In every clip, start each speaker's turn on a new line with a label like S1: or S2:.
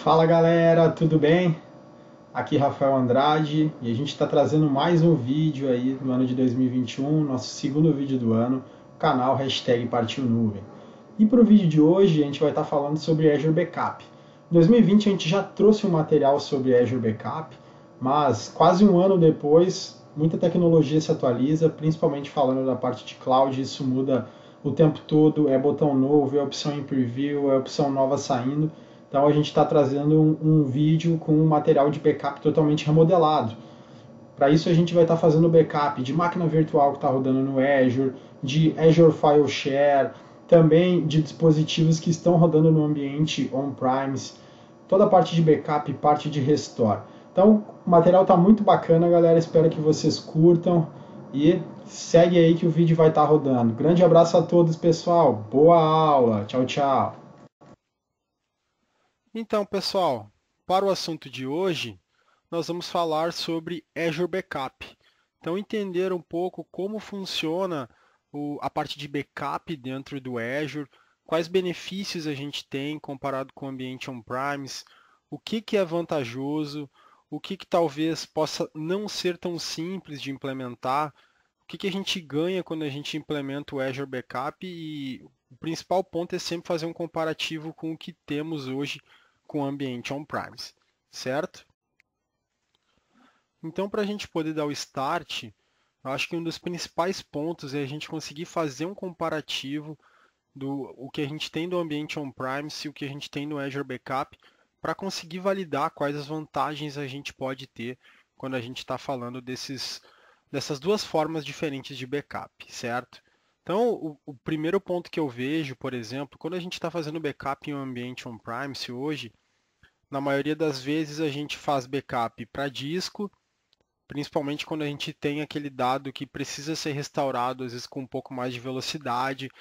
S1: Fala galera, tudo bem? Aqui Rafael Andrade e a gente está trazendo mais um vídeo aí no ano de 2021, nosso segundo vídeo do ano, canal hashtag Partiu Nuvem. E para o vídeo de hoje a gente vai estar falando sobre Azure Backup. Em 2020 a gente já trouxe um material sobre Azure Backup, mas quase um ano depois muita tecnologia se atualiza, principalmente falando da parte de cloud, isso muda o tempo todo, é botão novo, é opção em preview, é opção nova saindo. Então a gente está trazendo um vídeo com um material de backup totalmente remodelado. Para isso a gente vai estar fazendo backup de máquina virtual que está rodando no Azure, de Azure File Share, também de dispositivos que estão rodando no ambiente on-premise, toda a parte de backup e parte de restore. Então o material está muito bacana, galera. Espero que vocês curtam e segue aí que o vídeo vai estar rodando. Grande abraço a todos, pessoal. Boa aula. Tchau, tchau.
S2: Então, pessoal, para o assunto de hoje, nós vamos falar sobre Azure Backup. Então, entender um pouco como funciona a parte de backup dentro do Azure, quais benefícios a gente tem comparado com o ambiente on-premise, o que é vantajoso, o que talvez possa não ser tão simples de implementar, o que a gente ganha quando a gente implementa o Azure Backup e o principal ponto é sempre fazer um comparativo com o que temos hoje com o ambiente on-premise, certo? Então, para a gente poder dar o start, eu acho que um dos principais pontos é a gente conseguir fazer um comparativo do o que a gente tem do ambiente on-premise e o que a gente tem no Azure Backup, para conseguir validar quais as vantagens a gente pode ter quando a gente está falando dessas duas formas diferentes de backup, certo? Então, o primeiro ponto que eu vejo, por exemplo, quando a gente está fazendo backup em um ambiente on-premise hoje, na maioria das vezes a gente faz backup para disco, principalmente quando a gente tem aquele dado que precisa ser restaurado, às vezes com um pouco mais de velocidade,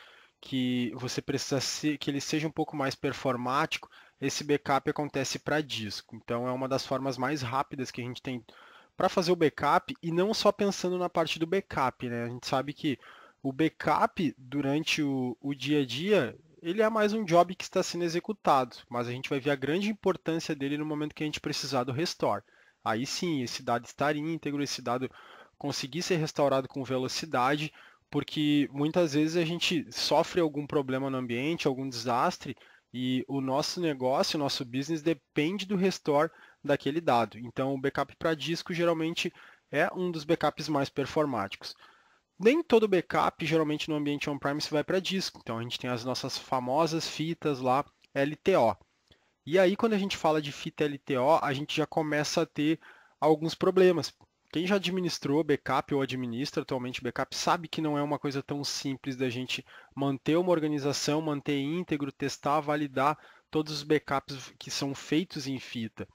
S2: que você precisa que ele seja um pouco mais performático, esse backup acontece para disco. Então é uma das formas mais rápidas que a gente tem para fazer o backup e não só pensando na parte do backup, né? A gente sabe que o backup durante o dia a dia ele é mais um job que está sendo executado, mas a gente vai ver a grande importância dele no momento que a gente precisar do restore. Aí sim, esse dado estar íntegro, esse dado conseguir ser restaurado com velocidade, porque muitas vezes a gente sofre algum problema no ambiente, algum desastre, e o nosso negócio, o nosso business depende do restore daquele dado. Então, o backup para disco geralmente é um dos backups mais performáticos. Nem todo backup, geralmente no ambiente on-premise, vai para disco. Então, a gente tem as nossas famosas fitas lá, LTO. E aí, quando a gente fala de fita LTO, a gente já começa a ter alguns problemas. Quem já administrou backup ou administra atualmente backup sabe que não é uma coisa tão simples da gente manter uma organização, manter íntegro, testar, validar todos os backups que são feitos em fita.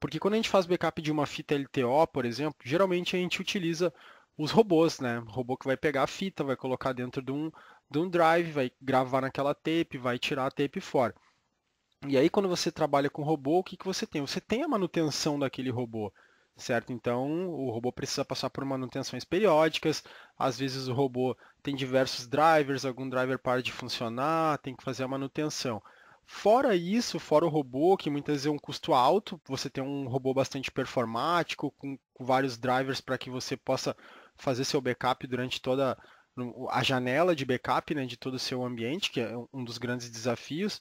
S2: Porque quando a gente faz backup de uma fita LTO, por exemplo, geralmente a gente utiliza os robôs, né? O robô que vai pegar a fita, vai colocar dentro de um drive, vai gravar naquela tape, vai tirar a tape fora. E aí, quando você trabalha com robô, o que você tem? Você tem a manutenção daquele robô, certo? Então, o robô precisa passar por manutenções periódicas. Às vezes, o robô tem diversos drivers, algum driver para de funcionar, tem que fazer a manutenção. Fora isso, fora o robô, que muitas vezes é um custo alto, você tem um robô bastante performático, com vários drivers para que você possa fazer seu backup durante toda a janela de backup, né, de todo o seu ambiente, que é um dos grandes desafios.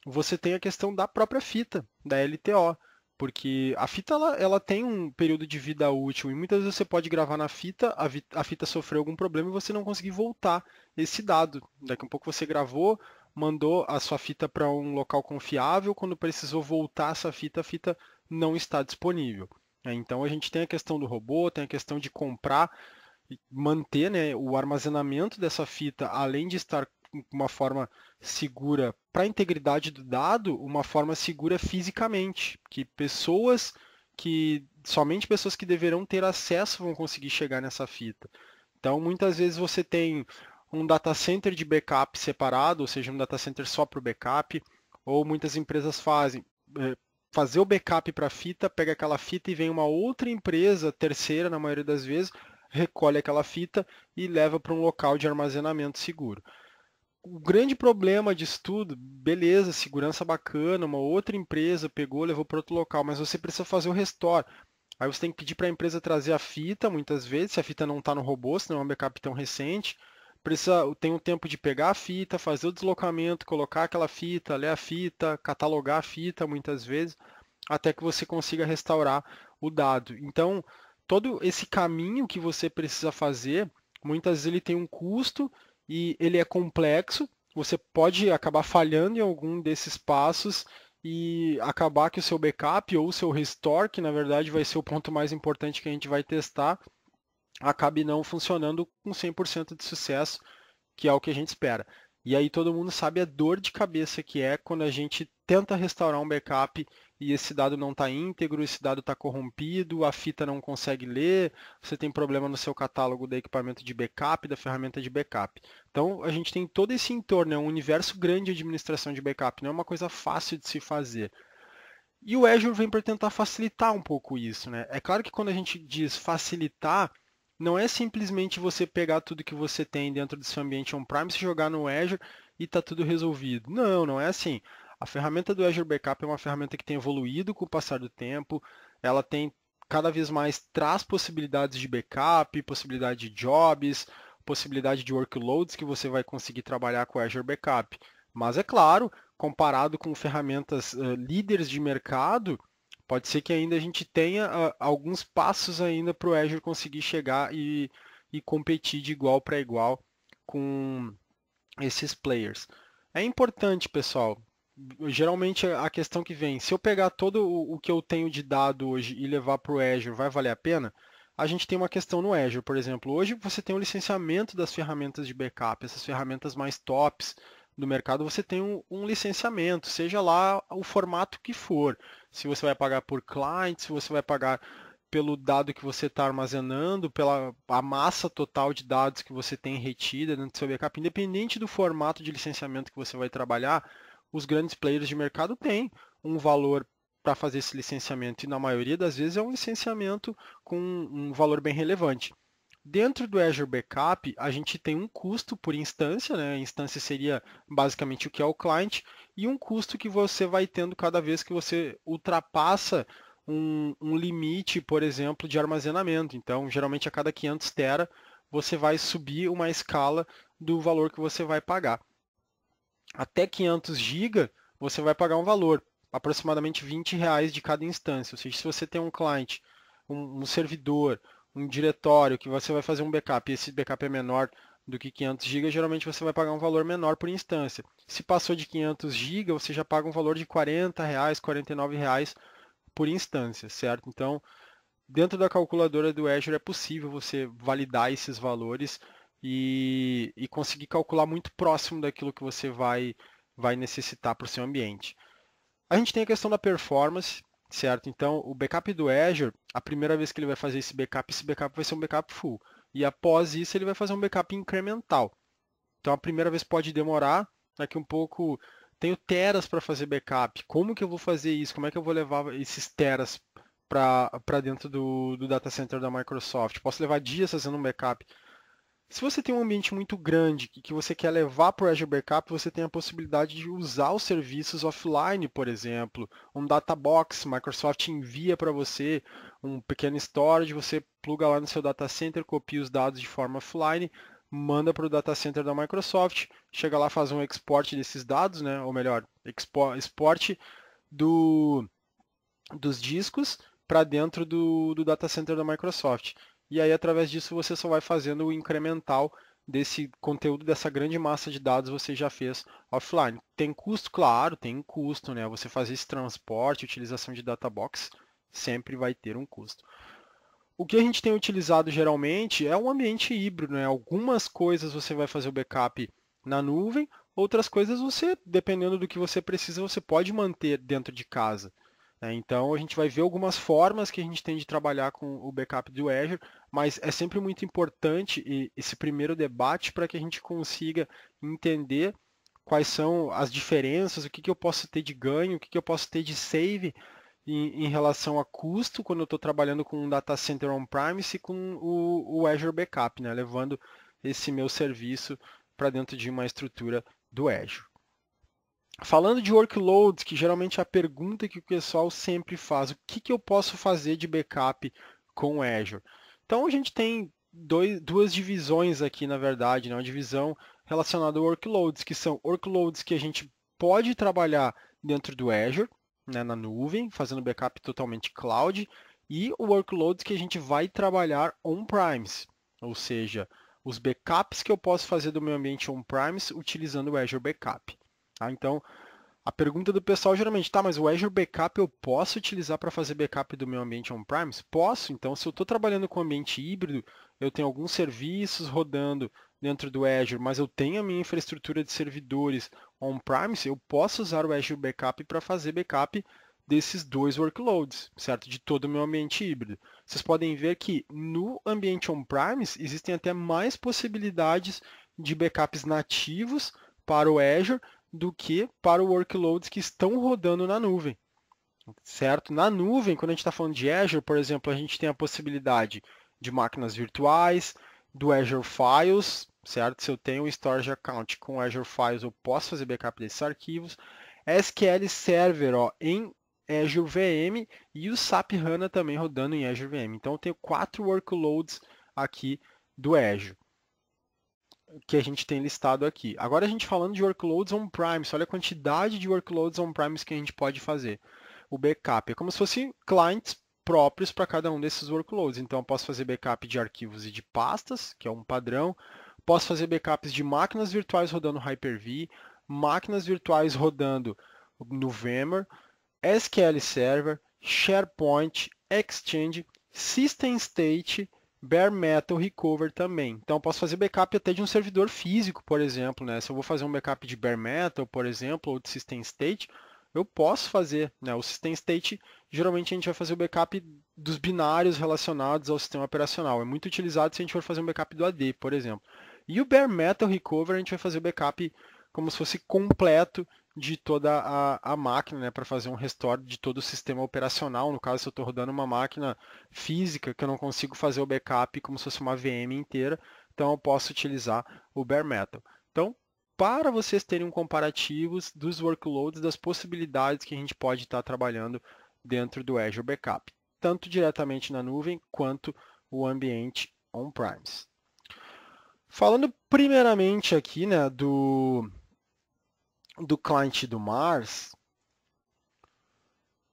S2: Você tem a questão da própria fita, da LTO, porque a fita ela tem um período de vida útil e muitas vezes você pode gravar na fita, a fita sofreu algum problema e você não conseguir voltar esse dado. Daqui a pouco você gravou, mandou a sua fita para um local confiável, quando precisou voltar essa fita, a fita não está disponível. Então a gente tem a questão do robô, tem a questão de comprar e manter, né, o armazenamento dessa fita, além de estar uma forma segura para a integridade do dado, uma forma segura fisicamente, que somente pessoas que deverão ter acesso vão conseguir chegar nessa fita. Então, muitas vezes você tem um data center de backup separado, ou seja, um data center só para o backup, ou muitas empresas fazem fazer o backup para a fita, pega aquela fita e vem uma outra empresa, terceira na maioria das vezes, recolhe aquela fita e leva para um local de armazenamento seguro. o grande problema disso tudo, beleza, segurança bacana, uma outra empresa pegou, levou para outro local, mas você precisa fazer o restore. Aí você tem que pedir para a empresa trazer a fita, muitas vezes, se a fita não está no robô, se não é um backup tão recente, tem um tempo de pegar a fita, fazer o deslocamento, colocar aquela fita, ler a fita, catalogar a fita, muitas vezes, até que você consiga restaurar o dado. Então, todo esse caminho que você precisa fazer, muitas vezes ele tem um custo e ele é complexo. Você pode acabar falhando em algum desses passos e acabar que o seu backup ou o seu restore, que na verdade vai ser o ponto mais importante que a gente vai testar, acabe não funcionando com 100% de sucesso, que é o que a gente espera. E aí todo mundo sabe a dor de cabeça que é quando a gente tenta restaurar um backup e esse dado não está íntegro, esse dado está corrompido, a fita não consegue ler, você tem problema no seu catálogo do equipamento de backup, da ferramenta de backup. Então a gente tem todo esse entorno, é um universo grande de administração de backup, não é uma coisa fácil de se fazer. E o Azure vem para tentar facilitar um pouco isso, né? É claro que quando a gente diz facilitar, não é simplesmente você pegar tudo que você tem dentro do seu ambiente on-premise, jogar no Azure e está tudo resolvido. Não, não é assim. A ferramenta do Azure Backup é uma ferramenta que tem evoluído com o passar do tempo, ela tem cada vez mais traz possibilidades de backup, possibilidade de jobs, possibilidade de workloads que você vai conseguir trabalhar com o Azure Backup. Mas é claro, comparado com ferramentas líderes de mercado, pode ser que ainda a gente tenha alguns passos ainda para o Azure conseguir chegar e competir de igual para igual com esses players. É importante, pessoal. Geralmente a questão que vem, se eu pegar todo o que eu tenho de dado hoje e levar para o Azure, vai valer a pena? A gente tem uma questão no Azure, por exemplo. Hoje você tem o licenciamento das ferramentas de backup, essas ferramentas mais tops do mercado, você tem um licenciamento, seja lá o formato que for. Se você vai pagar por client, se você vai pagar pelo dado que você está armazenando, pela a massa total de dados que você tem retida dentro do seu backup, independente do formato de licenciamento que você vai trabalhar, os grandes players de mercado têm um valor para fazer esse licenciamento e na maioria das vezes é um licenciamento com um valor bem relevante. Dentro do Azure Backup, a gente tem um custo por instância, né? A instância seria basicamente o que é o client, e um custo que você vai tendo cada vez que você ultrapassa um limite, por exemplo, de armazenamento. Então, geralmente a cada 500 tera, você vai subir uma escala do valor que você vai pagar. Até 500 GB, você vai pagar um valor, aproximadamente R$ 20 de cada instância. Ou seja, se você tem um client, um servidor, um diretório que você vai fazer um backup e esse backup é menor do que 500 GB, geralmente você vai pagar um valor menor por instância. Se passou de 500 GB, você já paga um valor de R$ 40, R$ 49 por instância, certo? Então, dentro da calculadora do Azure é possível você validar esses valores e conseguir calcular muito próximo daquilo que você vai necessitar para o seu ambiente. A gente tem a questão da performance, certo? Então, o backup do Azure, a primeira vez que ele vai fazer esse backup vai ser um backup full. E após isso, ele vai fazer um backup incremental. Então, a primeira vez pode demorar, daqui um pouco tenho teras para fazer backup. Como que eu vou fazer isso? Como é que eu vou levar esses teras para dentro do data center da Microsoft? Posso levar dias fazendo um backup. Se você tem um ambiente muito grande que você quer levar para o Azure Backup, você tem a possibilidade de usar os serviços offline, por exemplo. Um Databox, Microsoft envia para você um pequeno storage, você pluga lá no seu data center, copia os dados de forma offline, manda para o data center da Microsoft, chega lá, faz um export desses dados, né? Ou melhor, export dos discos para dentro do data center da Microsoft. E aí, através disso, você só vai fazendo o incremental desse conteúdo, dessa grande massa de dados você já fez offline. Tem custo? Claro, tem custo, né? Você fazer esse transporte, utilização de Databox, sempre vai ter um custo. O que a gente tem utilizado geralmente é um ambiente híbrido, né? Algumas coisas você vai fazer o backup na nuvem, outras coisas você, dependendo do que você precisa, você pode manter dentro de casa. Então, a gente vai ver algumas formas que a gente tem de trabalhar com o backup do Azure, mas é sempre muito importante esse primeiro debate para que a gente consiga entender quais são as diferenças, o que eu posso ter de ganho, o que eu posso ter de save em relação a custo quando eu estou trabalhando com um data center on-premise e com o Azure Backup, né? Levando esse meu serviço para dentro de uma estrutura do Azure. Falando de workloads, que geralmente é a pergunta que o pessoal sempre faz, o que eu posso fazer de backup com o Azure? Então a gente tem duas divisões aqui, na verdade, né? Uma divisão relacionada a workloads, que são workloads que a gente pode trabalhar dentro do Azure, né, na nuvem, fazendo backup totalmente cloud, e workloads que a gente vai trabalhar on-premise, ou seja, os backups que eu posso fazer do meu ambiente on-premise utilizando o Azure Backup. Tá? Então, a pergunta do pessoal geralmente, tá, mas o Azure Backup eu posso utilizar para fazer backup do meu ambiente on-premise? Posso. Então, se eu estou trabalhando com ambiente híbrido, eu tenho alguns serviços rodando dentro do Azure, mas eu tenho a minha infraestrutura de servidores on-premise, eu posso usar o Azure Backup para fazer backup desses dois workloads, certo? De todo o meu ambiente híbrido. Vocês podem ver que no ambiente on-premise existem até mais possibilidades de backups nativos para o Azure do que para workloads que estão rodando na nuvem, certo? Na nuvem, quando a gente está falando de Azure, por exemplo, a gente tem a possibilidade de máquinas virtuais, do Azure Files, certo? Se eu tenho um storage account com Azure Files, eu posso fazer backup desses arquivos. SQL Server em Azure VM e o SAP HANA também rodando em Azure VM. Então, eu tenho 4 workloads aqui do Azure que a gente tem listado aqui. Agora a gente falando de workloads on-premise, olha a quantidade de workloads on-premise que a gente pode fazer. O backup é como se fossem clients próprios para cada um desses workloads. Então eu posso fazer backup de arquivos e de pastas, que é um padrão. Posso fazer backups de máquinas virtuais rodando Hyper-V, máquinas virtuais rodando no VMware, SQL Server, SharePoint, Exchange, System State, Bare Metal Recover também. Então, eu posso fazer backup até de um servidor físico, por exemplo, né? Se eu vou fazer um backup de Bare Metal, por exemplo, ou de System State, eu posso fazer, né? O System State, geralmente a gente vai fazer o backup dos binários relacionados ao sistema operacional. É muito utilizado se a gente for fazer um backup do AD, por exemplo. E o Bare Metal Recover, a gente vai fazer o backup como se fosse completo de toda a máquina, né, para fazer um restore de todo o sistema operacional. No caso, se eu estou rodando uma máquina física que eu não consigo fazer o backup como se fosse uma VM inteira, então eu posso utilizar o Bare Metal. Então, para vocês terem um comparativo dos workloads, das possibilidades que a gente pode estar trabalhando dentro do Azure Backup, tanto diretamente na nuvem quanto o ambiente on-premise. Falando primeiramente aqui, né, do cliente do Mars.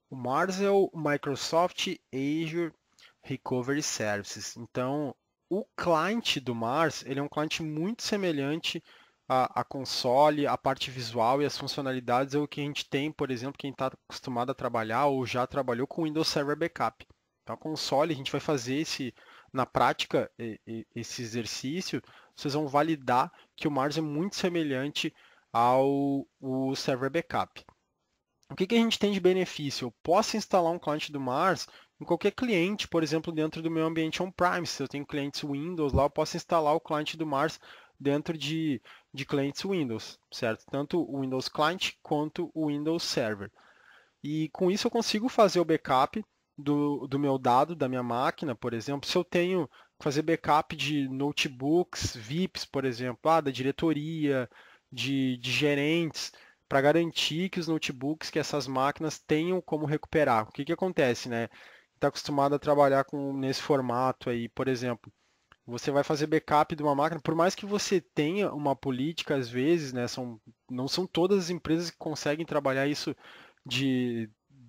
S2: O Mars é o Microsoft Azure Recovery Services. Então, o cliente do Mars, ele é um cliente muito semelhante a console, a parte visual e as funcionalidades é o que a gente tem, por exemplo, quem está acostumado a trabalhar ou já trabalhou com Windows Server Backup. Então, a console, a gente vai fazer na prática, esse exercício, vocês vão validar que o Mars é muito semelhante ao Server Backup. O que a gente tem de benefício? Eu posso instalar um cliente do Mars em qualquer cliente, por exemplo, dentro do meu ambiente on-premise. Se eu tenho clientes Windows lá, eu posso instalar o cliente do Mars dentro de clientes Windows, certo? Tanto o Windows Client quanto o Windows Server. E com isso eu consigo fazer o backup do meu dado, da minha máquina, por exemplo. Se eu tenho que fazer backup de notebooks, VIPs, por exemplo, da diretoria, de gerentes, para garantir que os notebooks, que essas máquinas tenham como recuperar. O que acontece, né? Está acostumado a trabalhar nesse formato aí, por exemplo, você vai fazer backup de uma máquina, por mais que você tenha uma política, às vezes, né, não são todas as empresas que conseguem trabalhar isso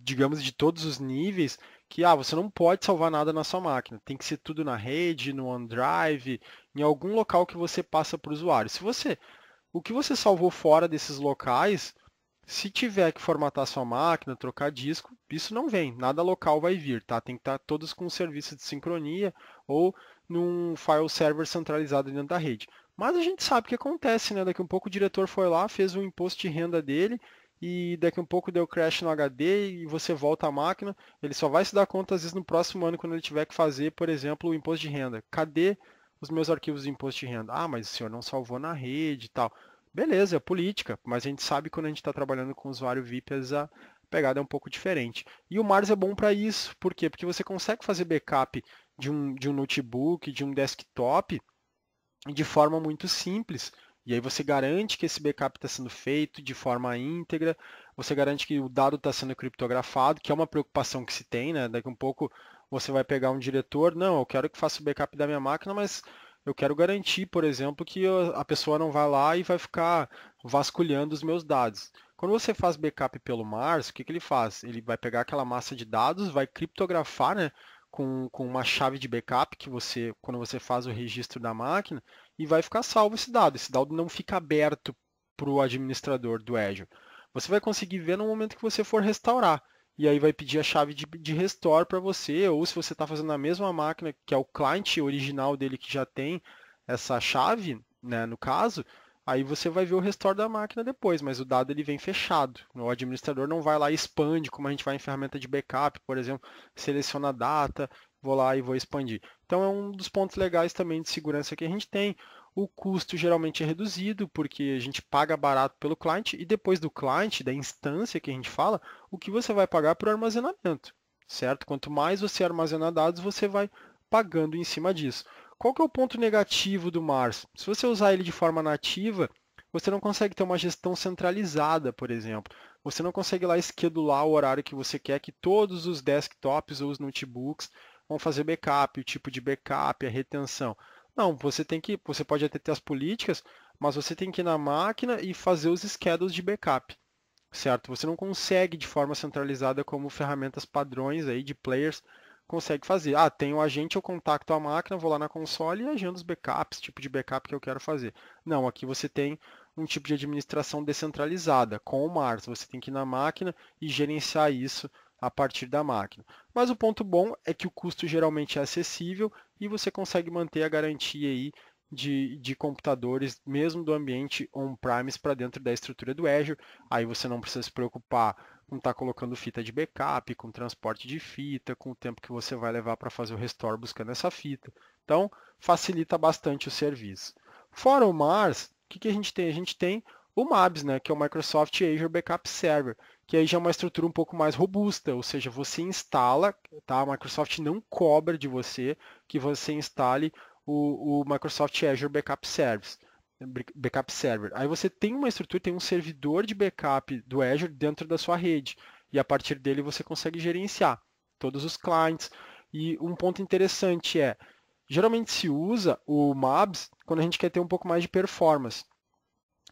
S2: digamos, de todos os níveis, que você não pode salvar nada na sua máquina. Tem que ser tudo na rede, no OneDrive, em algum local que você passa para o usuário. O que você salvou fora desses locais, se tiver que formatar sua máquina, trocar disco, isso não vem, nada local vai vir, tá? Tem que estar todos com serviço de sincronia ou num file server centralizado dentro da rede. Mas a gente sabe o que acontece, né? Daqui a um pouco o diretor foi lá, fez o imposto de renda dele e daqui a um pouco deu crash no HD e você volta à máquina, ele só vai se dar conta às vezes no próximo ano quando ele tiver que fazer, por exemplo, o imposto de renda. Cadê os meus arquivos de imposto de renda? Mas o senhor não salvou na rede e tal. Beleza, é política, mas a gente sabe que quando a gente está trabalhando com usuário VIP, a pegada é um pouco diferente. E o Mars é bom para isso, por quê? Porque você consegue fazer backup de um notebook, de um desktop, de forma muito simples, E aí você garante que esse backup está sendo feito de forma íntegra, você garante que o dado está sendo criptografado, que é uma preocupação que se tem, né? Daqui a um pouco você vai pegar um diretor, não, eu quero que faça o backup da minha máquina, mas eu quero garantir, por exemplo, que a pessoa não vai lá e vai ficar vasculhando os meus dados. Quando você faz backup pelo Mars, o que ele faz? Ele vai pegar aquela massa de dados, vai criptografar, né, com uma chave de backup que você, quando você faz o registro da máquina, e vai ficar salvo esse dado. Esse dado não fica aberto para o administrador do Azure. Você vai conseguir ver no momento que você for restaurar. E aí vai pedir a chave de restore para você, ou se você está fazendo na mesma máquina, que é o client original dele que já tem essa chave, né, no caso, aí você vai ver o restore da máquina depois, mas o dado ele vem fechado. O administrador não vai lá e expande, como a gente vai em ferramenta de backup, por exemplo, seleciona a data, vou lá e vou expandir. Então é um dos pontos legais também de segurança que a gente tem. O custo geralmente é reduzido, porque a gente paga barato pelo cliente, e depois do cliente, da instância que a gente fala, o que você vai pagar por armazenamento, certo? Quanto mais você armazenar dados, você vai pagando em cima disso. Qual que é o ponto negativo do Mars? Se você usar ele de forma nativa, você não consegue ter uma gestão centralizada, por exemplo. Você não consegue lá schedular o horário que você quer que todos os desktops ou os notebooks vão fazer backup, o tipo de backup, a retenção. Não, você pode até ter as políticas, mas você tem que ir na máquina e fazer os schedules de backup, certo? Você não consegue de forma centralizada como ferramentas padrões aí de players consegue fazer. Ah, tem o agente, eu contacto a máquina, vou lá na console e agendo os backups, tipo de backup que eu quero fazer. Não, aqui você tem um tipo de administração descentralizada. Com o Mars, você tem que ir na máquina e gerenciar isso a partir da máquina. Mas o ponto bom é que o custo geralmente é acessível e você consegue manter a garantia aí de computadores, mesmo do ambiente on-premise para dentro da estrutura do Azure. Aí você não precisa se preocupar com estar colocando fita de backup, com transporte de fita, com o tempo que você vai levar para fazer o restore buscando essa fita. Então, facilita bastante o serviço. Fora o Mars, o que a gente tem? A gente tem o MABS, né, que é o Microsoft Azure Backup Server, que aí já é uma estrutura um pouco mais robusta, ou seja, você instala, tá? A Microsoft não cobra de você que você instale o Microsoft Azure Backup Service. Backup Server. Aí você tem uma estrutura, tem um servidor de backup do Azure dentro da sua rede. E a partir dele você consegue gerenciar todos os clients. E um ponto interessante é, geralmente se usa o MABS quando a gente quer ter um pouco mais de performance.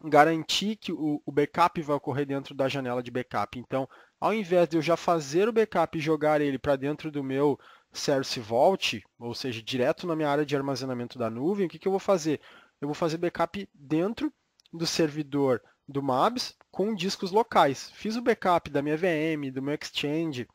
S2: Garantir que o backup vai ocorrer dentro da janela de backup. Então, ao invés de eu já fazer o backup e jogar ele para dentro do meu Service Vault, ou seja, direto na minha área de armazenamento da nuvem, o que eu vou fazer? Eu vou fazer backup dentro do servidor do MABS com discos locais. Fiz o backup da minha VM, do meu Exchange,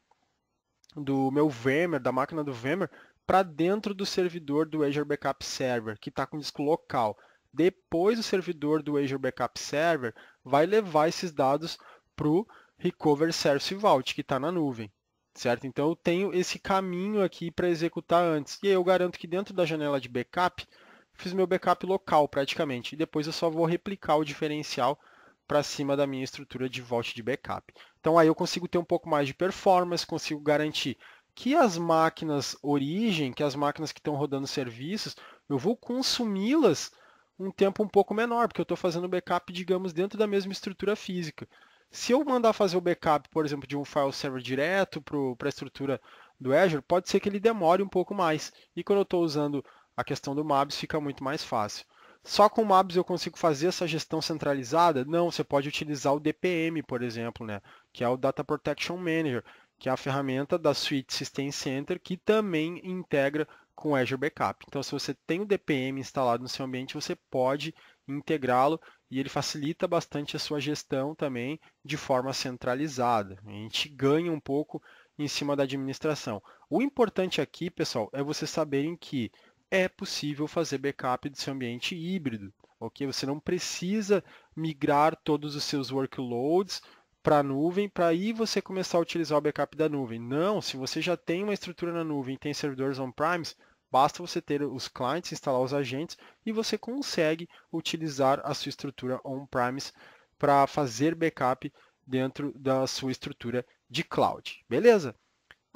S2: do meu VMware, da máquina do VMware, para dentro do servidor do Azure Backup Server, que está com disco local. Depois o servidor do Azure Backup Server vai levar esses dados para o Recover Service Vault, que está na nuvem. Certo? Então eu tenho esse caminho aqui para executar antes. E aí eu garanto que dentro da janela de backup, fiz meu backup local praticamente. E depois eu só vou replicar o diferencial para cima da minha estrutura de vault de backup. Então aí eu consigo ter um pouco mais de performance, consigo garantir que as máquinas origem, que as máquinas que estão rodando serviços, eu vou consumi-las um tempo um pouco menor, porque eu estou fazendo backup, digamos, dentro da mesma estrutura física. Se eu mandar fazer o backup, por exemplo, de um file server direto para a estrutura do Azure, pode ser que ele demore um pouco mais. E quando eu estou usando a questão do MABS, fica muito mais fácil. Só com o MABS eu consigo fazer essa gestão centralizada? Não, você pode utilizar o DPM, por exemplo, né? Que é o Data Protection Manager, que é a ferramenta da suite System Center, que também integra com o Azure Backup. Então, se você tem o DPM instalado no seu ambiente, você pode integrá-lo e ele facilita bastante a sua gestão também de forma centralizada. A gente ganha um pouco em cima da administração. O importante aqui, pessoal, é vocês saberem que é possível fazer backup do seu ambiente híbrido, ok? Você não precisa migrar todos os seus workloads para a nuvem para aí você começar a utilizar o backup da nuvem. Não, se você já tem uma estrutura na nuvem e tem servidores on-premise, basta você ter os clients, instalar os agentes e você consegue utilizar a sua estrutura on-premise para fazer backup dentro da sua estrutura de cloud, beleza?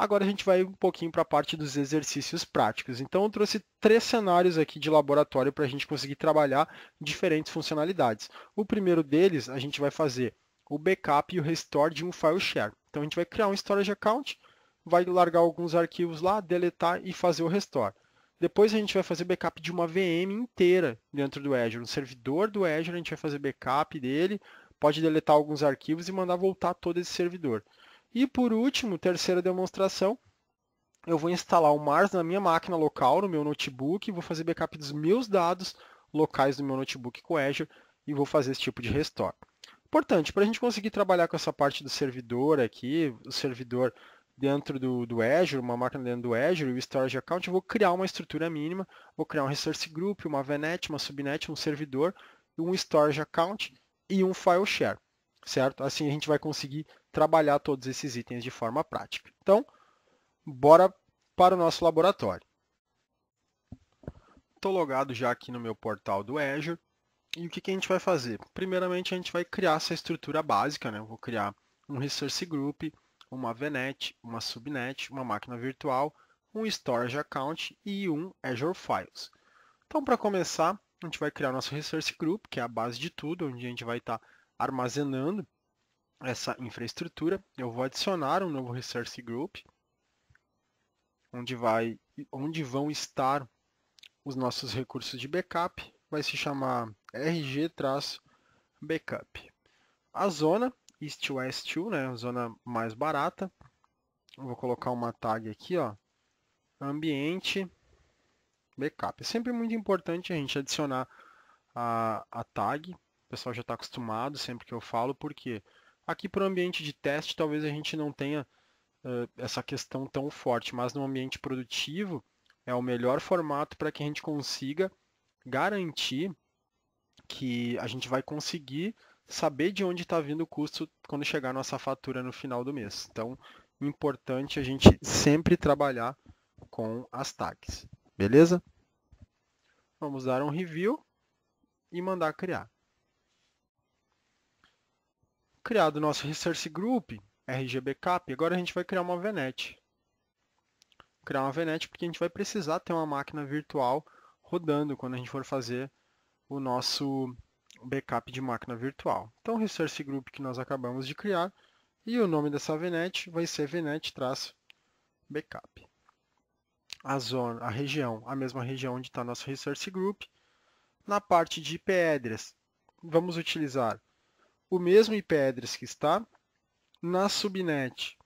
S2: Agora a gente vai um pouquinho para a parte dos exercícios práticos. Então eu trouxe 3 cenários aqui de laboratório para a gente conseguir trabalhar diferentes funcionalidades. O primeiro deles, a gente vai fazer o backup e o restore de um file share. Então a gente vai criar um storage account, vai largar alguns arquivos lá, deletar e fazer o restore. Depois a gente vai fazer backup de uma VM inteira dentro do Azure. Um servidor do Azure, a gente vai fazer backup dele, pode deletar alguns arquivos e mandar voltar todo esse servidor. E por último, terceira demonstração, eu vou instalar o Mars na minha máquina local, no meu notebook, vou fazer backup dos meus dados locais do meu notebook com o Azure e vou fazer esse tipo de restore. Importante, para a gente conseguir trabalhar com essa parte do servidor aqui, o servidor dentro do Azure, uma máquina dentro do Azure e o Storage Account, eu vou criar uma estrutura mínima, vou criar um Resource Group, uma VNet, uma Subnet, um servidor, um Storage Account e um File Share, certo? Assim a gente vai conseguir trabalhar todos esses itens de forma prática. Então, bora para o nosso laboratório. Estou logado já aqui no meu portal do Azure. E o que a gente vai fazer? Primeiramente, a gente vai criar essa estrutura básica, né? Eu vou criar um Resource Group, uma VNet, uma Subnet, uma máquina virtual, um Storage Account e um Azure Files. Então, para começar, a gente vai criar nosso Resource Group, que é a base de tudo, onde a gente vai estar armazenando essa infraestrutura. Eu vou adicionar um novo Resource Group, onde vão estar os nossos recursos de backup. Vai se chamar RG-backup. A zona East-West 2, né, a zona mais barata. Eu vou colocar uma tag aqui, ó, ambiente backup. É sempre muito importante a gente adicionar a tag. O pessoal já está acostumado sempre que eu falo, porque aqui para o ambiente de teste talvez a gente não tenha essa questão tão forte, mas no ambiente produtivo é o melhor formato para que a gente consiga garantir que a gente vai conseguir saber de onde está vindo o custo quando chegar a nossa fatura no final do mês. Então, importante a gente sempre trabalhar com as tags, beleza? Vamos dar um review e mandar criar. Criado o nosso Resource Group, RG Backup, agora a gente vai criar uma VNet. Criar uma VNet porque a gente vai precisar ter uma máquina virtual rodando quando a gente for fazer o nosso backup de máquina virtual. Então, o Resource Group que nós acabamos de criar e o nome dessa VNet vai ser VNet-backup. A zona, a região, a mesma região onde está nosso Resource Group. Na parte de IP address, vamos utilizar o mesmo IP address que está. Na subnet,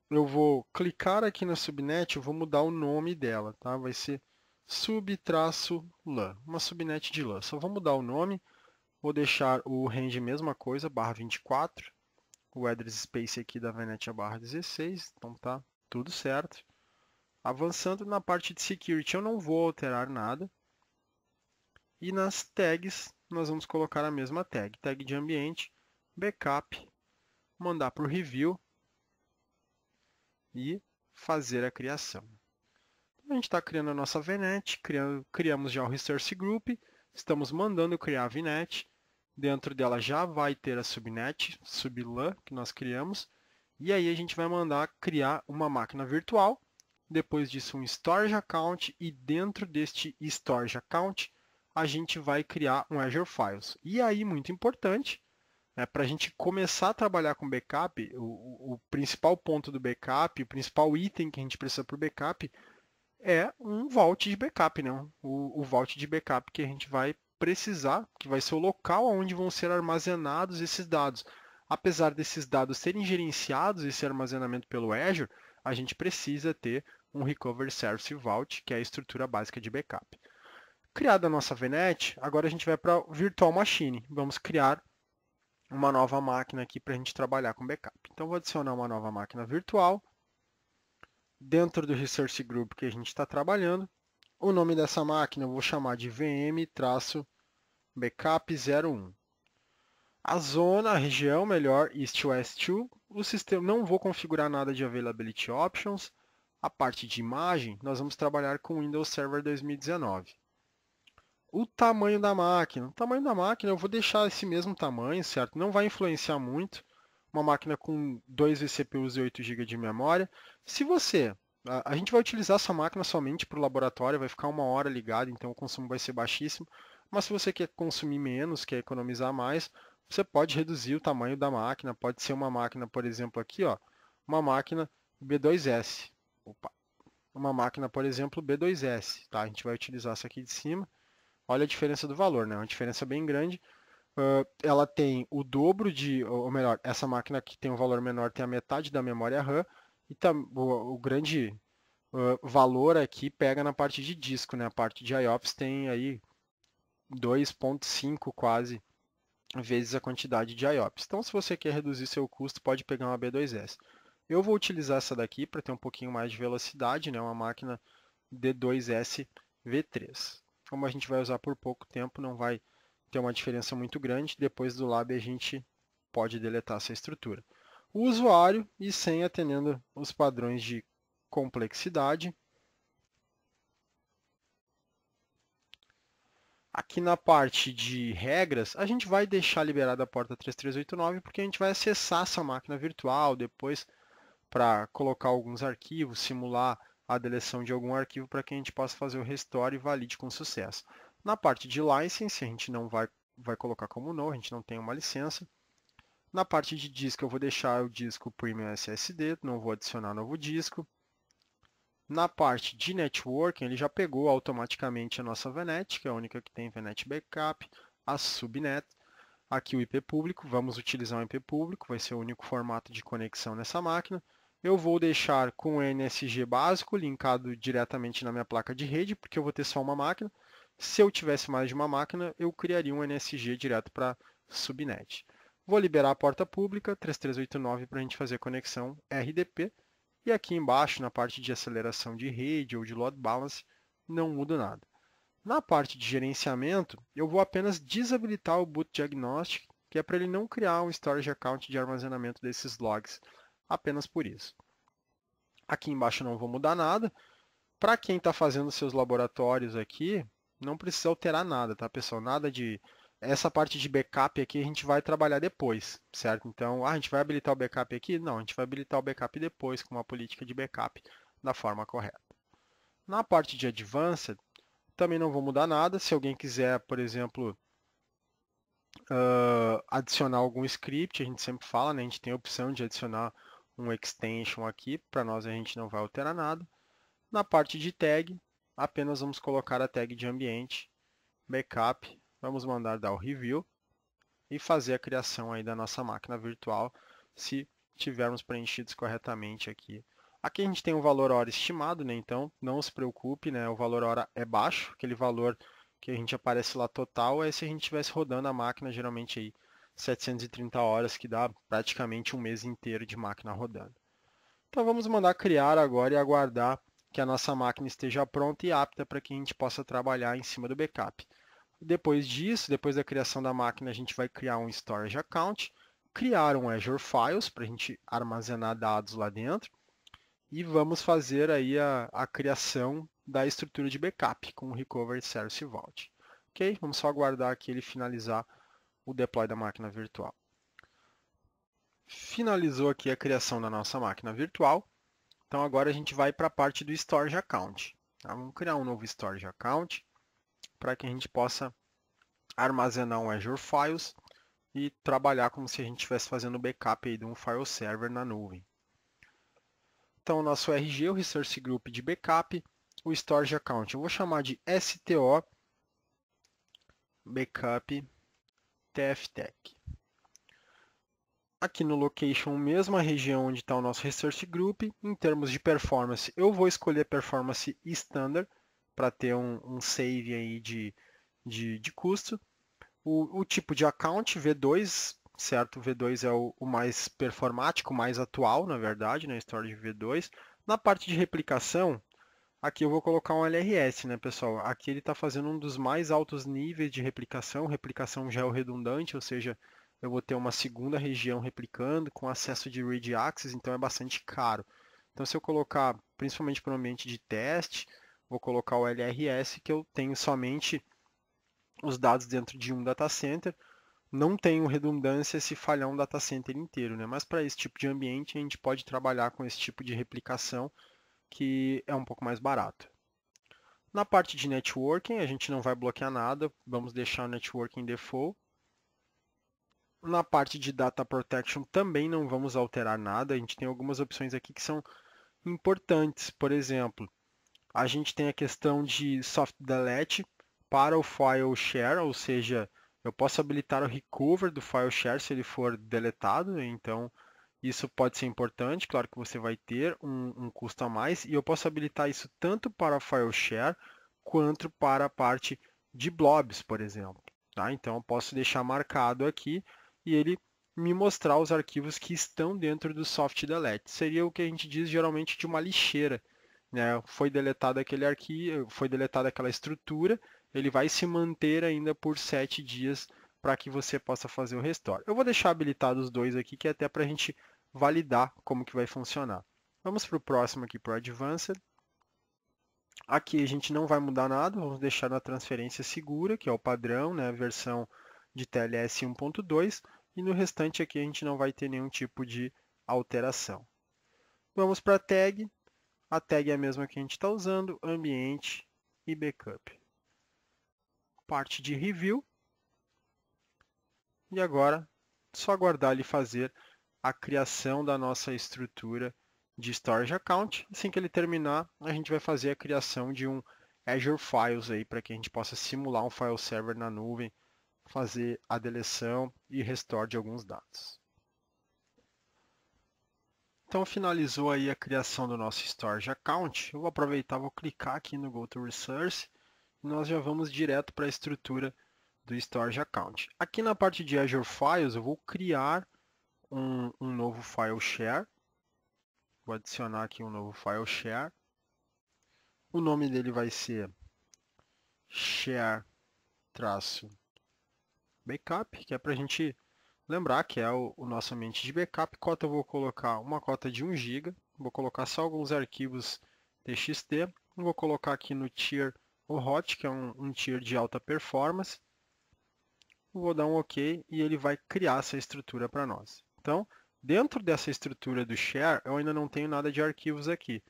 S2: eu vou clicar aqui na subnet, eu vou mudar o nome dela, tá? Vai ser sub-LAN, uma subnet de LAN. Só vou mudar o nome, vou deixar o range mesma coisa, /24. O address space aqui da VNet é /16, então tá tudo certo. Avançando na parte de security, eu não vou alterar nada. E nas tags, nós vamos colocar a mesma tag. Tag de ambiente, backup, mandar para o review e fazer a criação. A gente está criando a nossa VNet, criamos já o Resource Group, estamos mandando criar a VNet. Dentro dela já vai ter a subnet, subLAN, que nós criamos. E aí a gente vai mandar criar uma máquina virtual. Depois disso, um Storage Account. E dentro deste Storage Account, a gente vai criar um Azure Files. E aí, muito importante, para a gente começar a trabalhar com backup, o principal ponto do backup, o principal item que a gente precisa para o backup é um vault de backup, né? O vault de backup que a gente vai precisar, que vai ser o local onde vão ser armazenados esses dados. Apesar desses dados serem gerenciados, esse armazenamento pelo Azure, a gente precisa ter um Recovery Service Vault, que é a estrutura básica de backup. Criada a nossa VNet, agora a gente vai para Virtual Machine. Vamos criar uma nova máquina aqui para a gente trabalhar com backup. Então, vou adicionar uma nova máquina virtual. Dentro do Resource Group que a gente está trabalhando, o nome dessa máquina eu vou chamar de VM-backup01. A zona, a região, melhor, East-West 2. O sistema, não vou configurar nada de Availability Options. A parte de imagem, nós vamos trabalhar com Windows Server 2019. O tamanho da máquina. O tamanho da máquina eu vou deixar esse mesmo tamanho, certo? Não vai influenciar muito. uma máquina com 2 vCPUs e 8 GB de memória. Se você... A gente vai utilizar essa máquina somente para o laboratório, vai ficar 1 hora ligada, então o consumo vai ser baixíssimo. Mas se você quer consumir menos, quer economizar mais, você pode reduzir o tamanho da máquina. Pode ser uma máquina, por exemplo, aqui, ó, uma máquina B2S. Opa. Uma máquina, por exemplo, B2S. Tá? A gente vai utilizar essa aqui de cima. Olha a diferença do valor, né? Uma diferença bem grande. Ela tem o dobro de, ou melhor, essa máquina que tem um valor menor tem a metade da memória RAM. E o grande valor aqui pega na parte de disco, né? A parte de IOPS tem aí 2,5 quase vezes a quantidade de IOPS. Então, se você quer reduzir seu custo, pode pegar uma B2S. Eu vou utilizar essa daqui para ter um pouquinho mais de velocidade, né? Uma máquina D2S V3. Como a gente vai usar por pouco tempo, não vai ter uma diferença muito grande. Depois do lab a gente pode deletar essa estrutura. O usuário e senha atendendo os padrões de complexidade. Aqui na parte de regras, a gente vai deixar liberada a porta 3389 porque a gente vai acessar essa máquina virtual depois para colocar alguns arquivos, simular a deleção de algum arquivo para que a gente possa fazer o restore e valide com sucesso. Na parte de license, a gente não vai colocar como no, a gente não tem uma licença. Na parte de disco, eu vou deixar o disco Premium SSD, não vou adicionar novo disco. Na parte de networking, ele já pegou automaticamente a nossa VNet, que é a única que tem VNet Backup, a Subnet. Aqui o IP público, vamos utilizar o IP público, vai ser o único formato de conexão nessa máquina. Eu vou deixar com o NSG básico linkado diretamente na minha placa de rede, porque eu vou ter só uma máquina. Se eu tivesse mais de uma máquina, eu criaria um NSG direto para Subnet. Vou liberar a porta pública 3389 para a gente fazer conexão RDP. E aqui embaixo, na parte de aceleração de rede ou de load balance, não muda nada. Na parte de gerenciamento, eu vou apenas desabilitar o Boot Diagnostic, que é para ele não criar um storage account de armazenamento desses logs, apenas por isso. Aqui embaixo não vou mudar nada. Para quem está fazendo seus laboratórios aqui, não precisa alterar nada, tá, pessoal? Nada de... Essa parte de backup aqui a gente vai trabalhar depois, certo? Então, a gente vai habilitar o backup aqui? Não, a gente vai habilitar o backup depois, com uma política de backup da forma correta. Na parte de Advanced, também não vou mudar nada. Se alguém quiser, por exemplo, adicionar algum script, a gente sempre fala, né? A gente tem a opção de adicionar um extension aqui, para nós a gente não vai alterar nada. Na parte de tag, apenas vamos colocar a tag de ambiente, backup, vamos mandar dar o review e fazer a criação aí da nossa máquina virtual, se tivermos preenchidos corretamente aqui. Aqui a gente tem o valor hora estimado, né? Então não se preocupe, né? O valor hora é baixo, aquele valor que a gente aparece lá total é se a gente estivesse rodando a máquina, geralmente aí 730 horas, que dá praticamente um mês inteiro de máquina rodando. Então vamos mandar criar agora e aguardar que a nossa máquina esteja pronta e apta para que a gente possa trabalhar em cima do backup. Depois disso, depois da criação da máquina, a gente vai criar um Storage Account, criar um Azure Files para a gente armazenar dados lá dentro e vamos fazer aí a criação da estrutura de backup com o Recovery Service Vault. Ok? Vamos só aguardar aqui ele finalizar o deploy da máquina virtual. Finalizou aqui a criação da nossa máquina virtual. Então agora a gente vai para a parte do Storage Account. Tá? Vamos criar um novo Storage Account para que a gente possa armazenar um Azure Files e trabalhar como se a gente estivesse fazendo backup aí de um file server na nuvem. Então o nosso RG, o Resource Group de Backup, o Storage Account, eu vou chamar de STO Backup TFTech. Aqui no Location, mesma região onde está o nosso Resource Group. Em termos de performance, eu vou escolher Performance Standard para ter um save aí de custo. O tipo de account, V2, certo? V2 é o mais performático, mais atual, na verdade, né? Storage V2. Na parte de replicação, aqui eu vou colocar um LRS, né, pessoal? Aqui ele está fazendo um dos mais altos níveis de replicação georredundante, ou seja, eu vou ter uma segunda região replicando com acesso de read access, então é bastante caro. Então, se eu colocar, principalmente para o ambiente de teste, vou colocar o LRS, que eu tenho somente os dados dentro de um data center. não tenho redundância se falhar um data center inteiro, né? Mas para esse tipo de ambiente a gente pode trabalhar com esse tipo de replicação que é um pouco mais barato. Na parte de networking a gente não vai bloquear nada, vamos deixar o networking default. Na parte de data protection também não vamos alterar nada, a gente tem algumas opções aqui que são importantes. Por exemplo, a gente tem a questão de soft delete para o file share, ou seja, eu posso habilitar o recover do file share se ele for deletado, então isso pode ser importante, claro que você vai ter um custo a mais, e eu posso habilitar isso tanto para file share quanto para a parte de blobs, por exemplo. Tá? Então eu posso deixar marcado aqui e ele me mostrar os arquivos que estão dentro do soft delete. Seria o que a gente diz geralmente de uma lixeira, né? Foi deletado aquele arquivo, foi deletada aquela estrutura, ele vai se manter ainda por 7 dias para que você possa fazer o restore. Eu vou deixar habilitados os dois aqui, que é até para a gente validar como que vai funcionar. Vamos para o próximo aqui, para o Advanced. Aqui a gente não vai mudar nada, vamos deixar na transferência segura, que é o padrão, né, versão de TLS 1.2, e no restante aqui a gente não vai ter nenhum tipo de alteração. Vamos para a tag. A tag é a mesma que a gente está usando, ambiente e backup. Parte de review. E agora, só aguardar ele fazer a criação da nossa estrutura de storage account. Assim que ele terminar, a gente vai fazer a criação de um Azure Files aí para que a gente possa simular um file server na nuvem, fazer a deleção e restore de alguns dados. Então finalizou aí a criação do nosso storage account. Eu vou aproveitar, vou clicar aqui no Go to Resource e nós já vamos direto para a estrutura do storage account. Aqui na parte de Azure Files eu vou criar um novo file share. Vou adicionar aqui um novo file share. O nome dele vai ser share-backup, que é para a gente lembrar que é o nosso ambiente de backup. Cota eu vou colocar uma cota de 1 GB. Vou colocar só alguns arquivos TXT. Vou colocar aqui no tier o hot, que é um tier de alta performance. Vou dar um OK e ele vai criar essa estrutura para nós. Então, dentro dessa estrutura do share, eu ainda não tenho nada de arquivos aqui.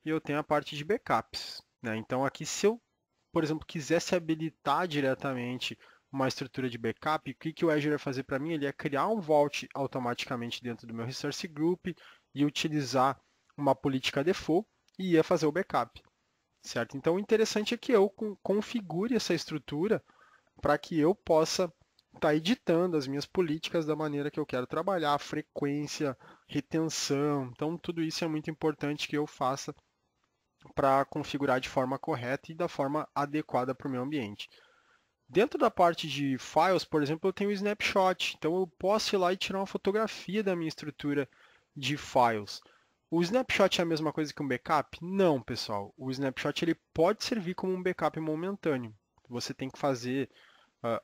S2: E eu tenho a parte de backups, né? Então aqui se eu, por exemplo, quisesse habilitar diretamente uma estrutura de backup, o que o Azure ia fazer para mim? Ele ia criar um vault automaticamente dentro do meu resource group e utilizar uma política default e ia fazer o backup, certo? Então o interessante é que eu configure essa estrutura para que eu possa estar editando as minhas políticas da maneira que eu quero trabalhar, frequência, retenção. Então tudo isso é muito importante que eu faça para configurar de forma correta e da forma adequada para o meu ambiente. Dentro da parte de files, por exemplo, eu tenho o snapshot, então eu posso ir lá e tirar uma fotografia da minha estrutura de files. O snapshot é a mesma coisa que um backup? Não, pessoal. O snapshot ele pode servir como um backup momentâneo. Você tem que fazer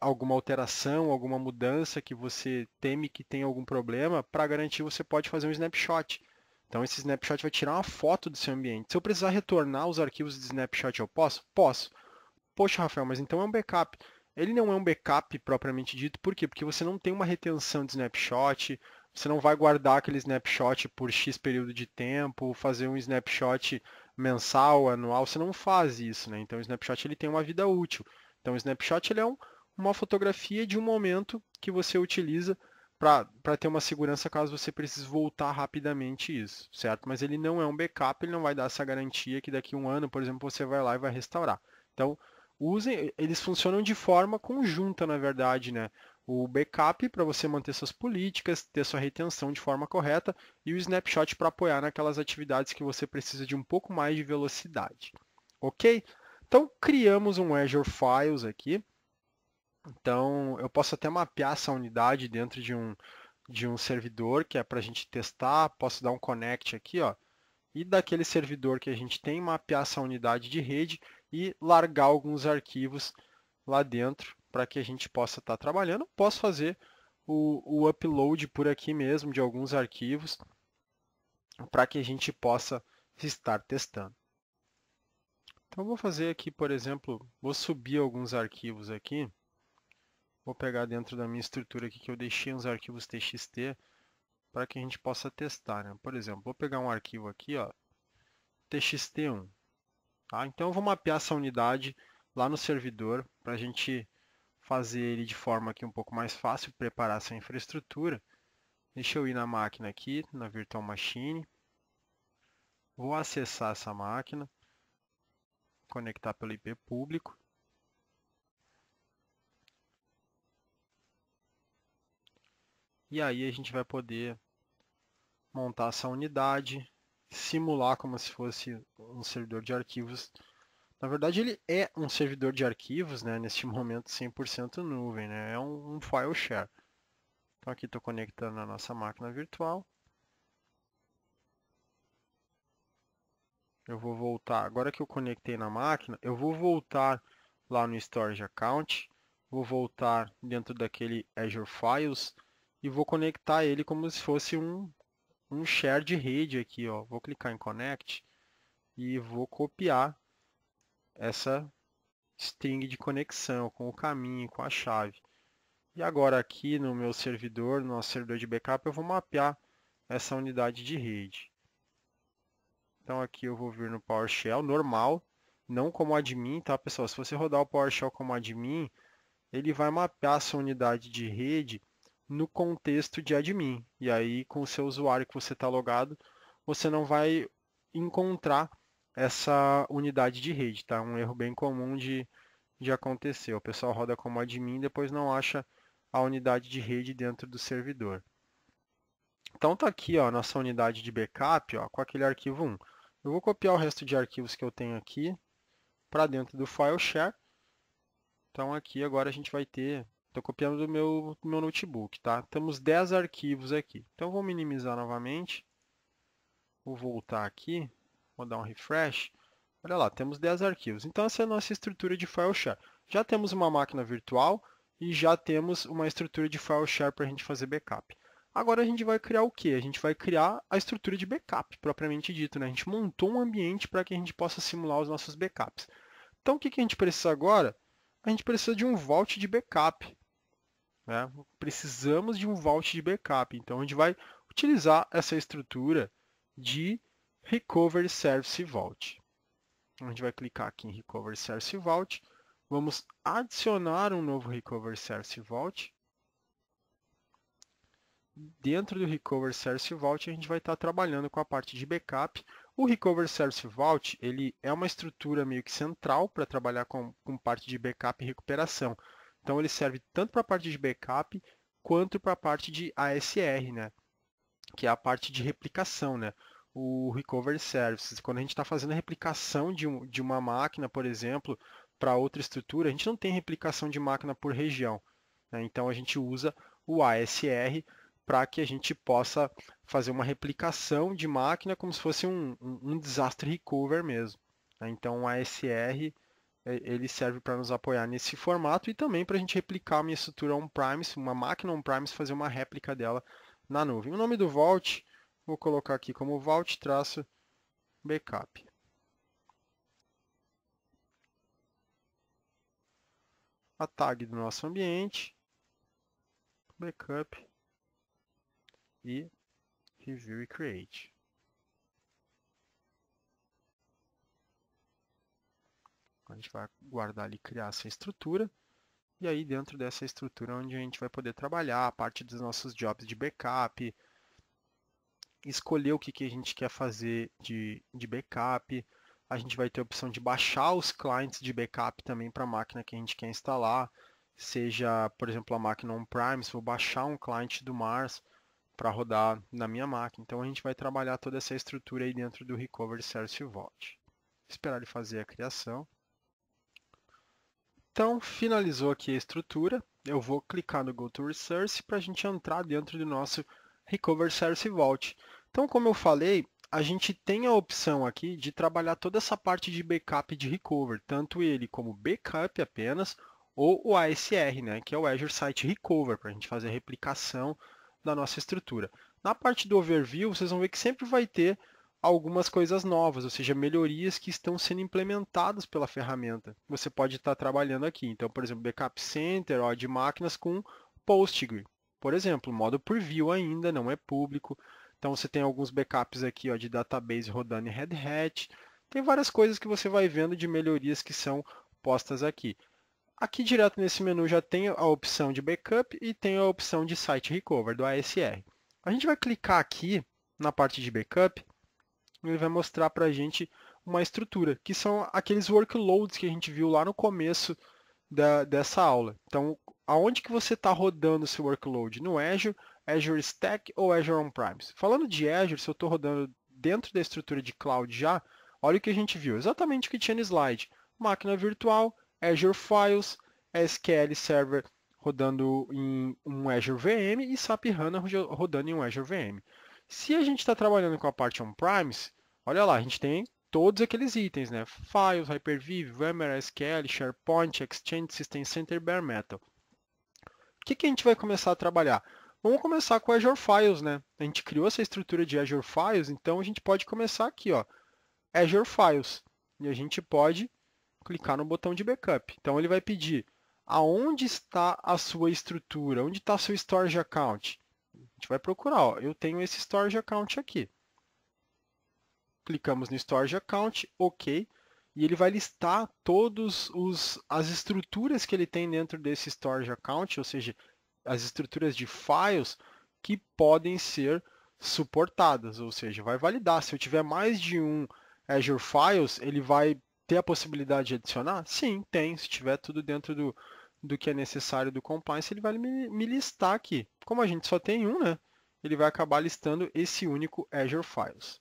S2: alguma alteração, alguma mudança que você teme que tenha algum problema, para garantir você pode fazer um snapshot. Então esse snapshot vai tirar uma foto do seu ambiente. Se eu precisar retornar os arquivos de snapshot, eu posso? Posso. Poxa, Rafael, mas então é um backup. Ele não é um backup propriamente dito, por quê? Porque você não tem uma retenção de snapshot, você não vai guardar aquele snapshot por X período de tempo, fazer um snapshot mensal, anual, você não faz isso, né? Então o snapshot ele tem uma vida útil. Então o snapshot ele é uma fotografia de um momento que você utiliza para ter uma segurança caso você precise voltar rapidamente isso, certo? Mas ele não é um backup, ele não vai dar essa garantia que daqui a um ano, por exemplo, você vai lá e vai restaurar. Então, eles funcionam de forma conjunta, na verdade, né? O backup para você manter suas políticas, ter sua retenção de forma correta, e o snapshot para apoiar naquelas atividades que você precisa de um pouco mais de velocidade. Ok? Então, criamos um Azure Files aqui. Então, eu posso até mapear essa unidade dentro de um servidor, que é para a gente testar. Posso dar um connect aqui, ó, e daquele servidor que a gente tem, mapear essa unidade de rede e largar alguns arquivos lá dentro para que a gente possa estar trabalhando. Posso fazer o upload por aqui mesmo de alguns arquivos para que a gente possa estar testando. Então, eu vou fazer aqui, por exemplo, vou subir alguns arquivos aqui. Vou pegar dentro da minha estrutura aqui que eu deixei uns arquivos txt para que a gente possa testar, né? Por exemplo, vou pegar um arquivo aqui, ó, txt1. Tá? Então eu vou mapear essa unidade lá no servidor para a gente fazer ele de forma aqui um pouco mais fácil, preparar essa infraestrutura. Deixa eu ir na máquina aqui, na Virtual Machine. Vou acessar essa máquina, conectar pelo IP público. E aí a gente vai poder montar essa unidade, simular como se fosse um servidor de arquivos. Na verdade, ele é um servidor de arquivos, né, neste momento 100% nuvem, né, é um file share. Então aqui estou conectando a nossa máquina virtual. Eu vou voltar, agora que eu conectei na máquina, eu vou voltar lá no Storage Account, vou voltar dentro daquele Azure Files e vou conectar ele como se fosse um share de rede aqui, ó. Vou clicar em Connect e vou copiar essa string de conexão com o caminho, com a chave. E agora aqui no meu servidor, no nosso servidor de backup, eu vou mapear essa unidade de rede. Então aqui eu vou vir no PowerShell normal, não como admin, tá pessoal? Se você rodar o PowerShell como admin, ele vai mapear essa unidade de rede no contexto de admin. E aí com o seu usuário que você está logado, você não vai encontrar essa unidade de rede, tá? Um erro bem comum de acontecer. O pessoal roda como admin e depois não acha a unidade de rede dentro do servidor. Então tá aqui ó, a nossa unidade de backup ó, com aquele arquivo 1. Eu vou copiar o resto de arquivos que eu tenho aqui para dentro do file share. Então aqui agora a gente vai ter, estou copiando do meu notebook, tá? Temos 10 arquivos aqui. Então vou minimizar novamente. Vou voltar aqui, vou dar um refresh. Olha lá, temos 10 arquivos. Então essa é a nossa estrutura de file share. Já temos uma máquina virtual e já temos uma estrutura de file share para a gente fazer backup. Agora a gente vai criar o quê? A gente vai criar a estrutura de backup, propriamente dito, né? A gente montou um ambiente para que a gente possa simular os nossos backups. Então o que a gente precisa agora? A gente precisa de um vault de backup. Né? Precisamos de um vault de backup. Então a gente vai utilizar essa estrutura de Recovery Service Vault. A gente vai clicar aqui em Recovery Service Vault. Vamos adicionar um novo Recovery Service Vault. Dentro do Recovery Service Vault, a gente vai estar trabalhando com a parte de backup. O Recovery Service Vault ele é uma estrutura meio que central para trabalhar com parte de backup e recuperação. Então, ele serve tanto para a parte de backup quanto para a parte de ASR, né? Que é a parte de replicação, né? O Recovery Services. Quando a gente está fazendo a replicação de uma máquina, por exemplo, para outra estrutura, a gente não tem replicação de máquina por região. Né? Então, a gente usa o ASR para que a gente possa fazer uma replicação de máquina como se fosse um disaster recover mesmo. Né? Então, o ASR ele serve para nos apoiar nesse formato e também para a gente replicar uma estrutura on-premise, uma máquina on-premise, fazer uma réplica dela na nuvem. O nome do Vault, vou colocar aqui como Vault-Backup. A tag do nosso ambiente, Backup e Review e Create. A gente vai guardar ali, criar essa estrutura. E aí dentro dessa estrutura onde a gente vai poder trabalhar a parte dos nossos jobs de backup, escolher o que a gente quer fazer de backup. A gente vai ter a opção de baixar os clients de backup também para a máquina que a gente quer instalar. Seja, por exemplo, a máquina on-premise, vou baixar um client do Mars para rodar na minha máquina. Então a gente vai trabalhar toda essa estrutura aí dentro do Recovery Service Vault. Esperar ele fazer a criação. Então, finalizou aqui a estrutura. Eu vou clicar no Go to Resource para a gente entrar dentro do nosso Recovery Service Vault. Então, como eu falei, a gente tem a opção aqui de trabalhar toda essa parte de backup de recover, tanto ele como backup apenas, ou o ASR, né, que é o Azure Site Recover, para a gente fazer a replicação da nossa estrutura. Na parte do overview, vocês vão ver que sempre vai ter algumas coisas novas, ou seja, melhorias que estão sendo implementadas pela ferramenta. Você pode estar trabalhando aqui. Então, por exemplo, Backup Center, ó, de máquinas com Postgre. Por exemplo, modo preview ainda, não é público. Então, você tem alguns backups aqui, ó, de database rodando em Red Hat. Tem várias coisas que você vai vendo de melhorias que são postas aqui. Aqui direto nesse menu já tem a opção de backup e tem a opção de Site Recover, do ASR. A gente vai clicar aqui na parte de backup, ele vai mostrar para a gente uma estrutura, que são aqueles workloads que a gente viu lá no começo dessa aula. Então, aonde que você está rodando o seu workload? No Azure, Azure Stack ou Azure On-Premise? Falando de Azure, se eu estou rodando dentro da estrutura de cloud já, olha o que a gente viu, exatamente o que tinha no slide. Máquina virtual, Azure Files, SQL Server rodando em um Azure VM e SAP HANA rodando em um Azure VM. Se a gente está trabalhando com a parte on-premise, olha lá, a gente tem todos aqueles itens, né? Files, Hyper-V, VMware, SQL, SharePoint, Exchange, System Center, Bare Metal. O que a gente vai começar a trabalhar? Vamos começar com Azure Files, né? A gente criou essa estrutura de Azure Files, então a gente pode começar aqui, ó, Azure Files. E a gente pode clicar no botão de backup. Então ele vai pedir aonde está a sua estrutura, onde está seu storage account. A gente vai procurar, ó, eu tenho esse storage account aqui. Clicamos no storage account, ok, e ele vai listar todas as estruturas que ele tem dentro desse storage account, ou seja, as estruturas de files que podem ser suportadas, ou seja, vai validar. Se eu tiver mais de um Azure Files, ele vai ter a possibilidade de adicionar? Sim, tem. Se tiver tudo dentro do que é necessário do compliance, ele vai me listar aqui. Como a gente só tem um, né? Ele vai acabar listando esse único Azure Files.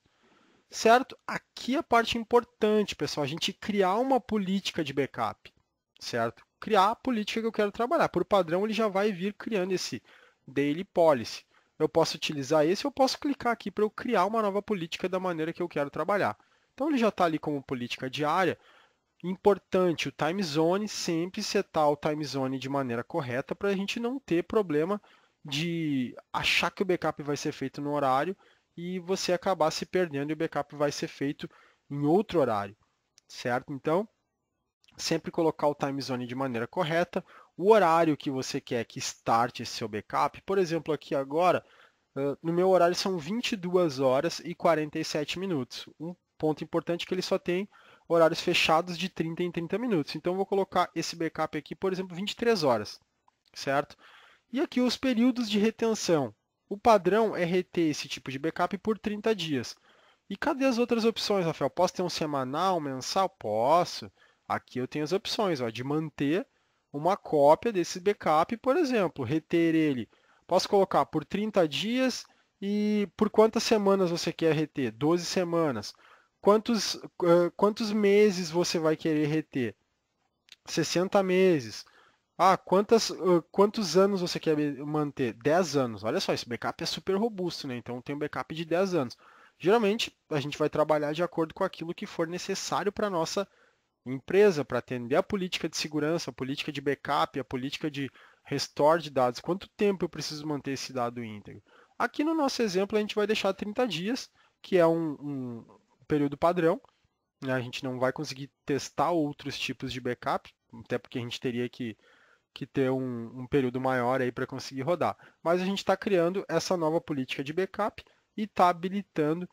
S2: Certo? Aqui a parte importante, pessoal, a gente criar uma política de backup, certo? Criar a política que eu quero trabalhar. Por padrão, ele já vai vir criando esse Daily Policy. Eu posso utilizar esse ou posso clicar aqui para eu criar uma nova política da maneira que eu quero trabalhar. Então, ele já está ali como política diária. Importante, o time zone, sempre setar o time zone de maneira correta para a gente não ter problema de achar que o backup vai ser feito no horário e você acabar se perdendo e o backup vai ser feito em outro horário, certo? Então, sempre colocar o time zone de maneira correta, o horário que você quer que start esse seu backup, por exemplo, aqui agora, no meu horário são 22 horas e 47 minutos. Um ponto importante é que ele só tem horários fechados de 30 em 30 minutos. Então, eu vou colocar esse backup aqui, por exemplo, 23 horas, certo? E aqui os períodos de retenção. O padrão é reter esse tipo de backup por 30 dias. E cadê as outras opções, Rafael? Posso ter um semanal, mensal? Posso. Aqui eu tenho as opções, ó, de manter uma cópia desse backup, por exemplo, reter ele. Posso colocar por 30 dias e por quantas semanas você quer reter? 12 semanas. Quantos meses você vai querer reter? 60 meses. Quantos anos você quer manter? 10 anos. Olha só, esse backup é super robusto, né? Então tem um backup de 10 anos. Geralmente, a gente vai trabalhar de acordo com aquilo que for necessário para a nossa empresa, para atender a política de segurança, a política de backup, a política de restore de dados. Quanto tempo eu preciso manter esse dado íntegro? Aqui no nosso exemplo, a gente vai deixar 30 dias, que é um período padrão. A gente não vai conseguir testar outros tipos de backup, até porque a gente teria que ter um período maior aí para conseguir rodar. Mas a gente está criando essa nova política de backup e está habilitando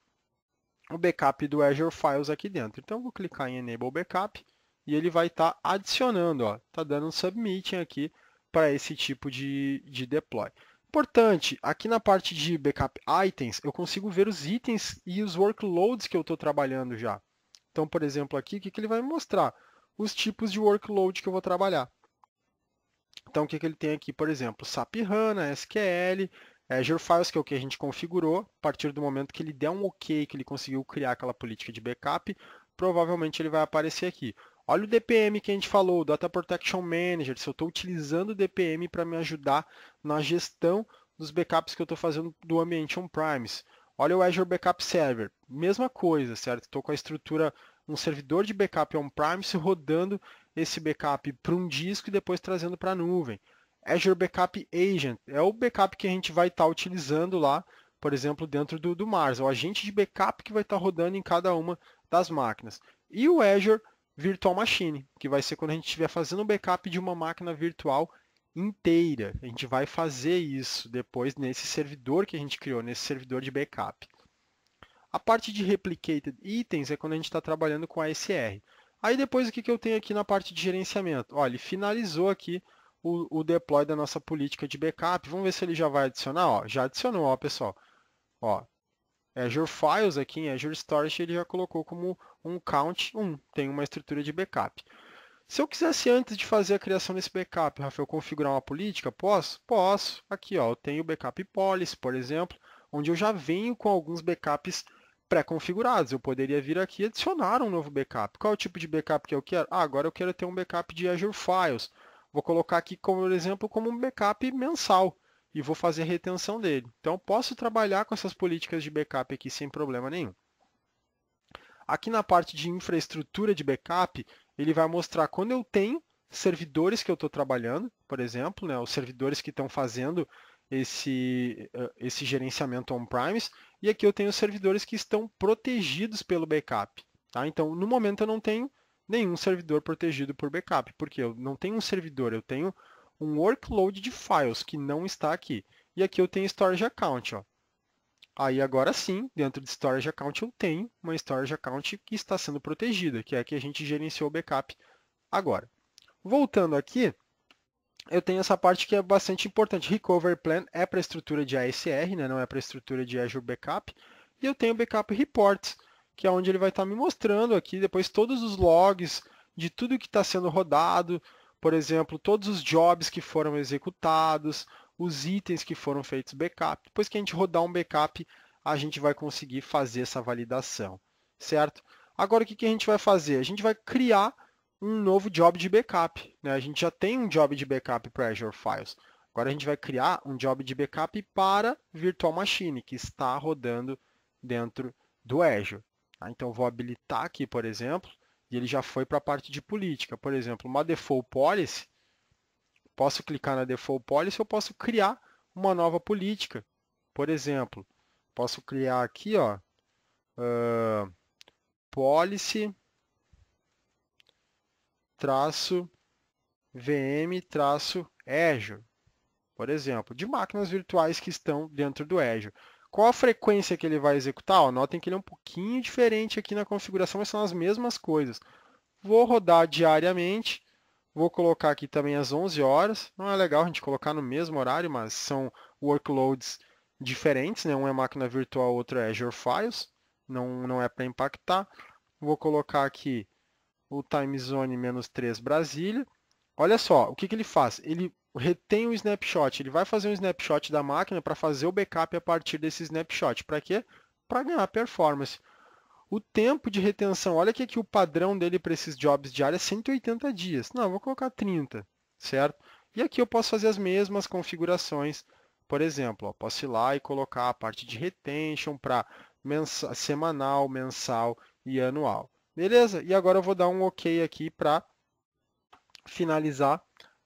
S2: o backup do Azure Files aqui dentro. Então, eu vou clicar em Enable Backup e ele vai estar adicionando, está dando um submitting aqui para esse tipo de deploy. Importante, aqui na parte de Backup Items, eu consigo ver os itens e os workloads que eu estou trabalhando já. Então, por exemplo, aqui, o que ele vai me mostrar? Os tipos de workload que eu vou trabalhar. Então, o que ele tem aqui, por exemplo, SAP HANA, SQL, Azure Files, que é o que a gente configurou. A partir do momento que ele der um OK, que ele conseguiu criar aquela política de backup, provavelmente ele vai aparecer aqui. Olha o DPM que a gente falou, o Data Protection Manager, se eu estou utilizando o DPM para me ajudar na gestão dos backups que eu estou fazendo do ambiente on-premise. Olha o Azure Backup Server, mesma coisa, certo? Estou com a estrutura, um servidor de backup on-premise rodando esse backup para um disco e depois trazendo para a nuvem. Azure Backup Agent é o backup que a gente vai estar utilizando lá por exemplo, dentro do Mars, o agente de backup que vai estar rodando em cada uma das máquinas. E o Azure Virtual Machine, que vai ser quando a gente estiver fazendo um backup de uma máquina virtual inteira. A gente vai fazer isso depois nesse servidor que a gente criou, nesse servidor de backup. A parte de Replicated Items é quando a gente está trabalhando com ASR. Aí depois o que eu tenho aqui na parte de gerenciamento? Olha, ele finalizou aqui o deploy da nossa política de backup. Vamos ver se ele já vai adicionar. Ó, já adicionou, ó, pessoal. Ó, Azure Files aqui em Azure Storage ele já colocou como um count 1, tem uma estrutura de backup. Se eu quisesse, antes de fazer a criação desse backup, Rafael, configurar uma política, posso? Posso. Aqui, ó, eu tenho o backup policy, por exemplo, onde eu já venho com alguns backups pré-configurados. Eu poderia vir aqui e adicionar um novo backup. Qual é o tipo de backup que eu quero? Ah, agora eu quero ter um backup de Azure Files. Vou colocar aqui, por exemplo, como um backup mensal e vou fazer a retenção dele. Então, eu posso trabalhar com essas políticas de backup aqui sem problema nenhum. Aqui na parte de infraestrutura de backup, ele vai mostrar quando eu tenho servidores que eu estou trabalhando, por exemplo, né, os servidores que estão fazendo esse gerenciamento on-premise, e aqui eu tenho os servidores que estão protegidos pelo backup. Tá? Então, no momento eu não tenho nenhum servidor protegido por backup, porque eu não tenho um servidor, eu tenho um workload de files que não está aqui. E aqui eu tenho storage account. Ó. Aí agora sim, dentro de storage account eu tenho uma storage account que está sendo protegida, que é a que a gente gerenciou o backup agora. Voltando aqui, eu tenho essa parte que é bastante importante. Recovery Plan é para a estrutura de ASR, né? Não é para a estrutura de Azure Backup. E eu tenho o Backup Reports, que é onde ele vai estar me mostrando aqui depois todos os logs de tudo que está sendo rodado, por exemplo, todos os jobs que foram executados, os itens que foram feitos backup. Depois que a gente rodar um backup, a gente vai conseguir fazer essa validação, certo? Agora, o que a gente vai fazer? A gente vai criar um novo job de backup. Né? A gente já tem um job de backup para Azure Files. Agora a gente vai criar um job de backup para Virtual Machine, que está rodando dentro do Azure. Tá? Então, vou habilitar aqui, por exemplo, e ele já foi para a parte de política. Por exemplo, uma Default Policy, posso clicar na Default Policy ou posso criar uma nova política. Por exemplo, posso criar aqui, ó, Policy VM-Azure, por exemplo, de máquinas virtuais que estão dentro do Azure. Qual a frequência que ele vai executar? Ó, notem que ele é um pouquinho diferente aqui na configuração, mas são as mesmas coisas. Vou rodar diariamente, vou colocar aqui também às 11 horas. Não é legal a gente colocar no mesmo horário, mas são workloads diferentes, né? Um é máquina virtual, outro é Azure Files, não é para impactar. Vou colocar aqui o time zone -3 Brasília. Olha só, o que ele faz? Ele retém o snapshot, ele vai fazer um snapshot da máquina para fazer o backup a partir desse snapshot. Para quê? Para ganhar performance. O tempo de retenção, olha que aqui o padrão dele para esses jobs diários é 180 dias. Não, eu vou colocar 30, certo? E aqui eu posso fazer as mesmas configurações. Por exemplo, ó, posso ir lá e colocar a parte de retention para semanal, mensal e anual. Beleza? E agora eu vou dar um OK aqui para finalizar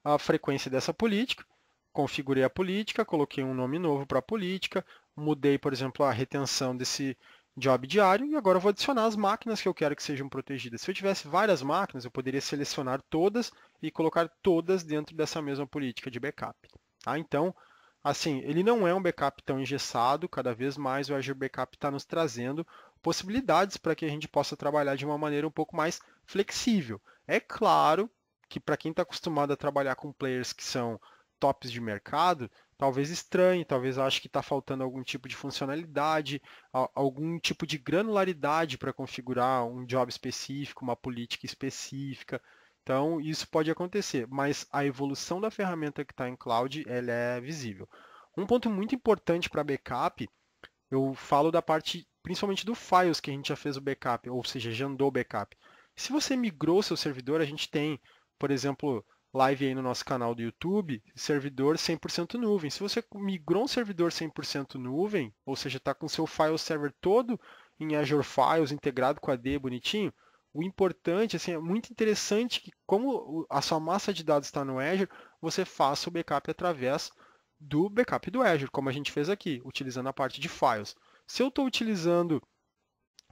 S2: a frequência dessa política. Configurei a política, coloquei um nome novo para a política, mudei, por exemplo, a retenção desse job diário e agora eu vou adicionar as máquinas que eu quero que sejam protegidas. Se eu tivesse várias máquinas, eu poderia selecionar todas e colocar todas dentro dessa mesma política de backup. Tá? Então, assim, ele não é um backup tão engessado, cada vez mais o Azure Backup está nos trazendo possibilidades para que a gente possa trabalhar de uma maneira um pouco mais flexível. É claro que para quem está acostumado a trabalhar com players que são tops de mercado, talvez estranhe, talvez ache que está faltando algum tipo de funcionalidade, algum tipo de granularidade para configurar um job específico, uma política específica. Então, isso pode acontecer, mas a evolução da ferramenta que está em cloud ela é visível. Um ponto muito importante para backup, eu falo da parte principalmente do files que a gente já fez o backup, ou seja, já andou o backup. Se você migrou seu servidor, a gente tem, por exemplo, live aí no nosso canal do YouTube, servidor 100% nuvem. Se você migrou um servidor 100% nuvem, ou seja, está com o seu file server todo em Azure Files, integrado com a AD, bonitinho, o importante, assim, é muito interessante que como a sua massa de dados está no Azure, você faça o backup através do backup do Azure, como a gente fez aqui, utilizando a parte de files. Se eu estou utilizando,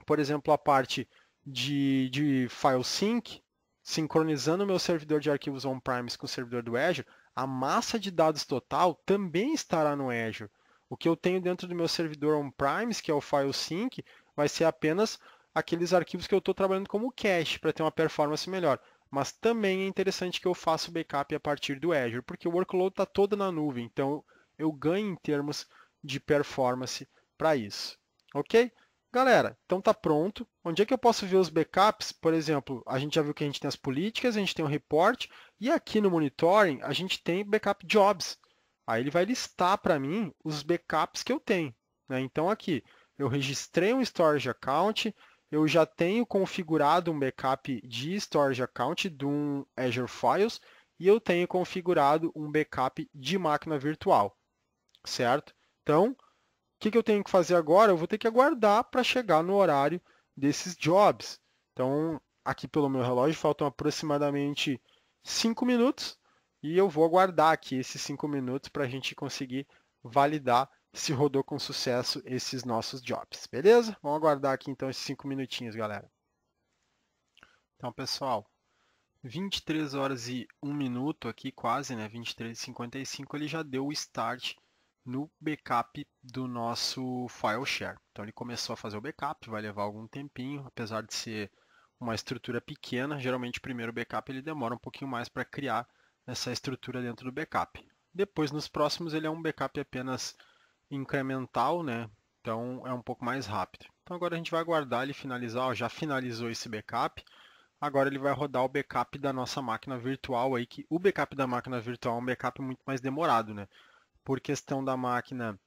S2: por exemplo, a parte de file sync, sincronizando o meu servidor de arquivos on-premise com o servidor do Azure, a massa de dados total também estará no Azure. O que eu tenho dentro do meu servidor on-premise, que é o file sync, vai ser apenas aqueles arquivos que eu estou trabalhando como cache, para ter uma performance melhor. Mas também é interessante que eu faça o backup a partir do Azure, porque o workload está todo na nuvem, então eu ganho em termos de performance para isso. Ok? Galera, então tá pronto. Onde é que eu posso ver os backups? Por exemplo, a gente já viu que a gente tem as políticas, a gente tem o report, e aqui no monitoring a gente tem backup jobs. Aí ele vai listar para mim os backups que eu tenho, né? Então aqui, eu registrei um storage account, eu já tenho configurado um backup de storage account de um Azure Files e eu tenho configurado um backup de máquina virtual, certo? Então, o que eu tenho que fazer agora? Eu vou ter que aguardar para chegar no horário desses jobs. Então, aqui pelo meu relógio, faltam aproximadamente 5 minutos e eu vou aguardar aqui esses 5 minutos para a gente conseguir validar se rodou com sucesso esses nossos jobs, beleza? Vamos aguardar aqui então esses 5 minutinhos, galera. Então, pessoal, 23 horas e 1 minuto aqui, quase, né? 23h55, ele já deu o start no backup do nosso file share. Então ele começou a fazer o backup, vai levar algum tempinho, apesar de ser uma estrutura pequena, geralmente o primeiro backup ele demora um pouquinho mais para criar essa estrutura dentro do backup. Depois, nos próximos, ele é um backup apenas incremental, né? Então é um pouco mais rápido. Então agora a gente vai aguardar ele finalizar, ó, já finalizou esse backup. Agora ele vai rodar o backup da nossa máquina virtual aí, que o backup da máquina virtual é um backup muito mais demorado, né? Por questão da máquina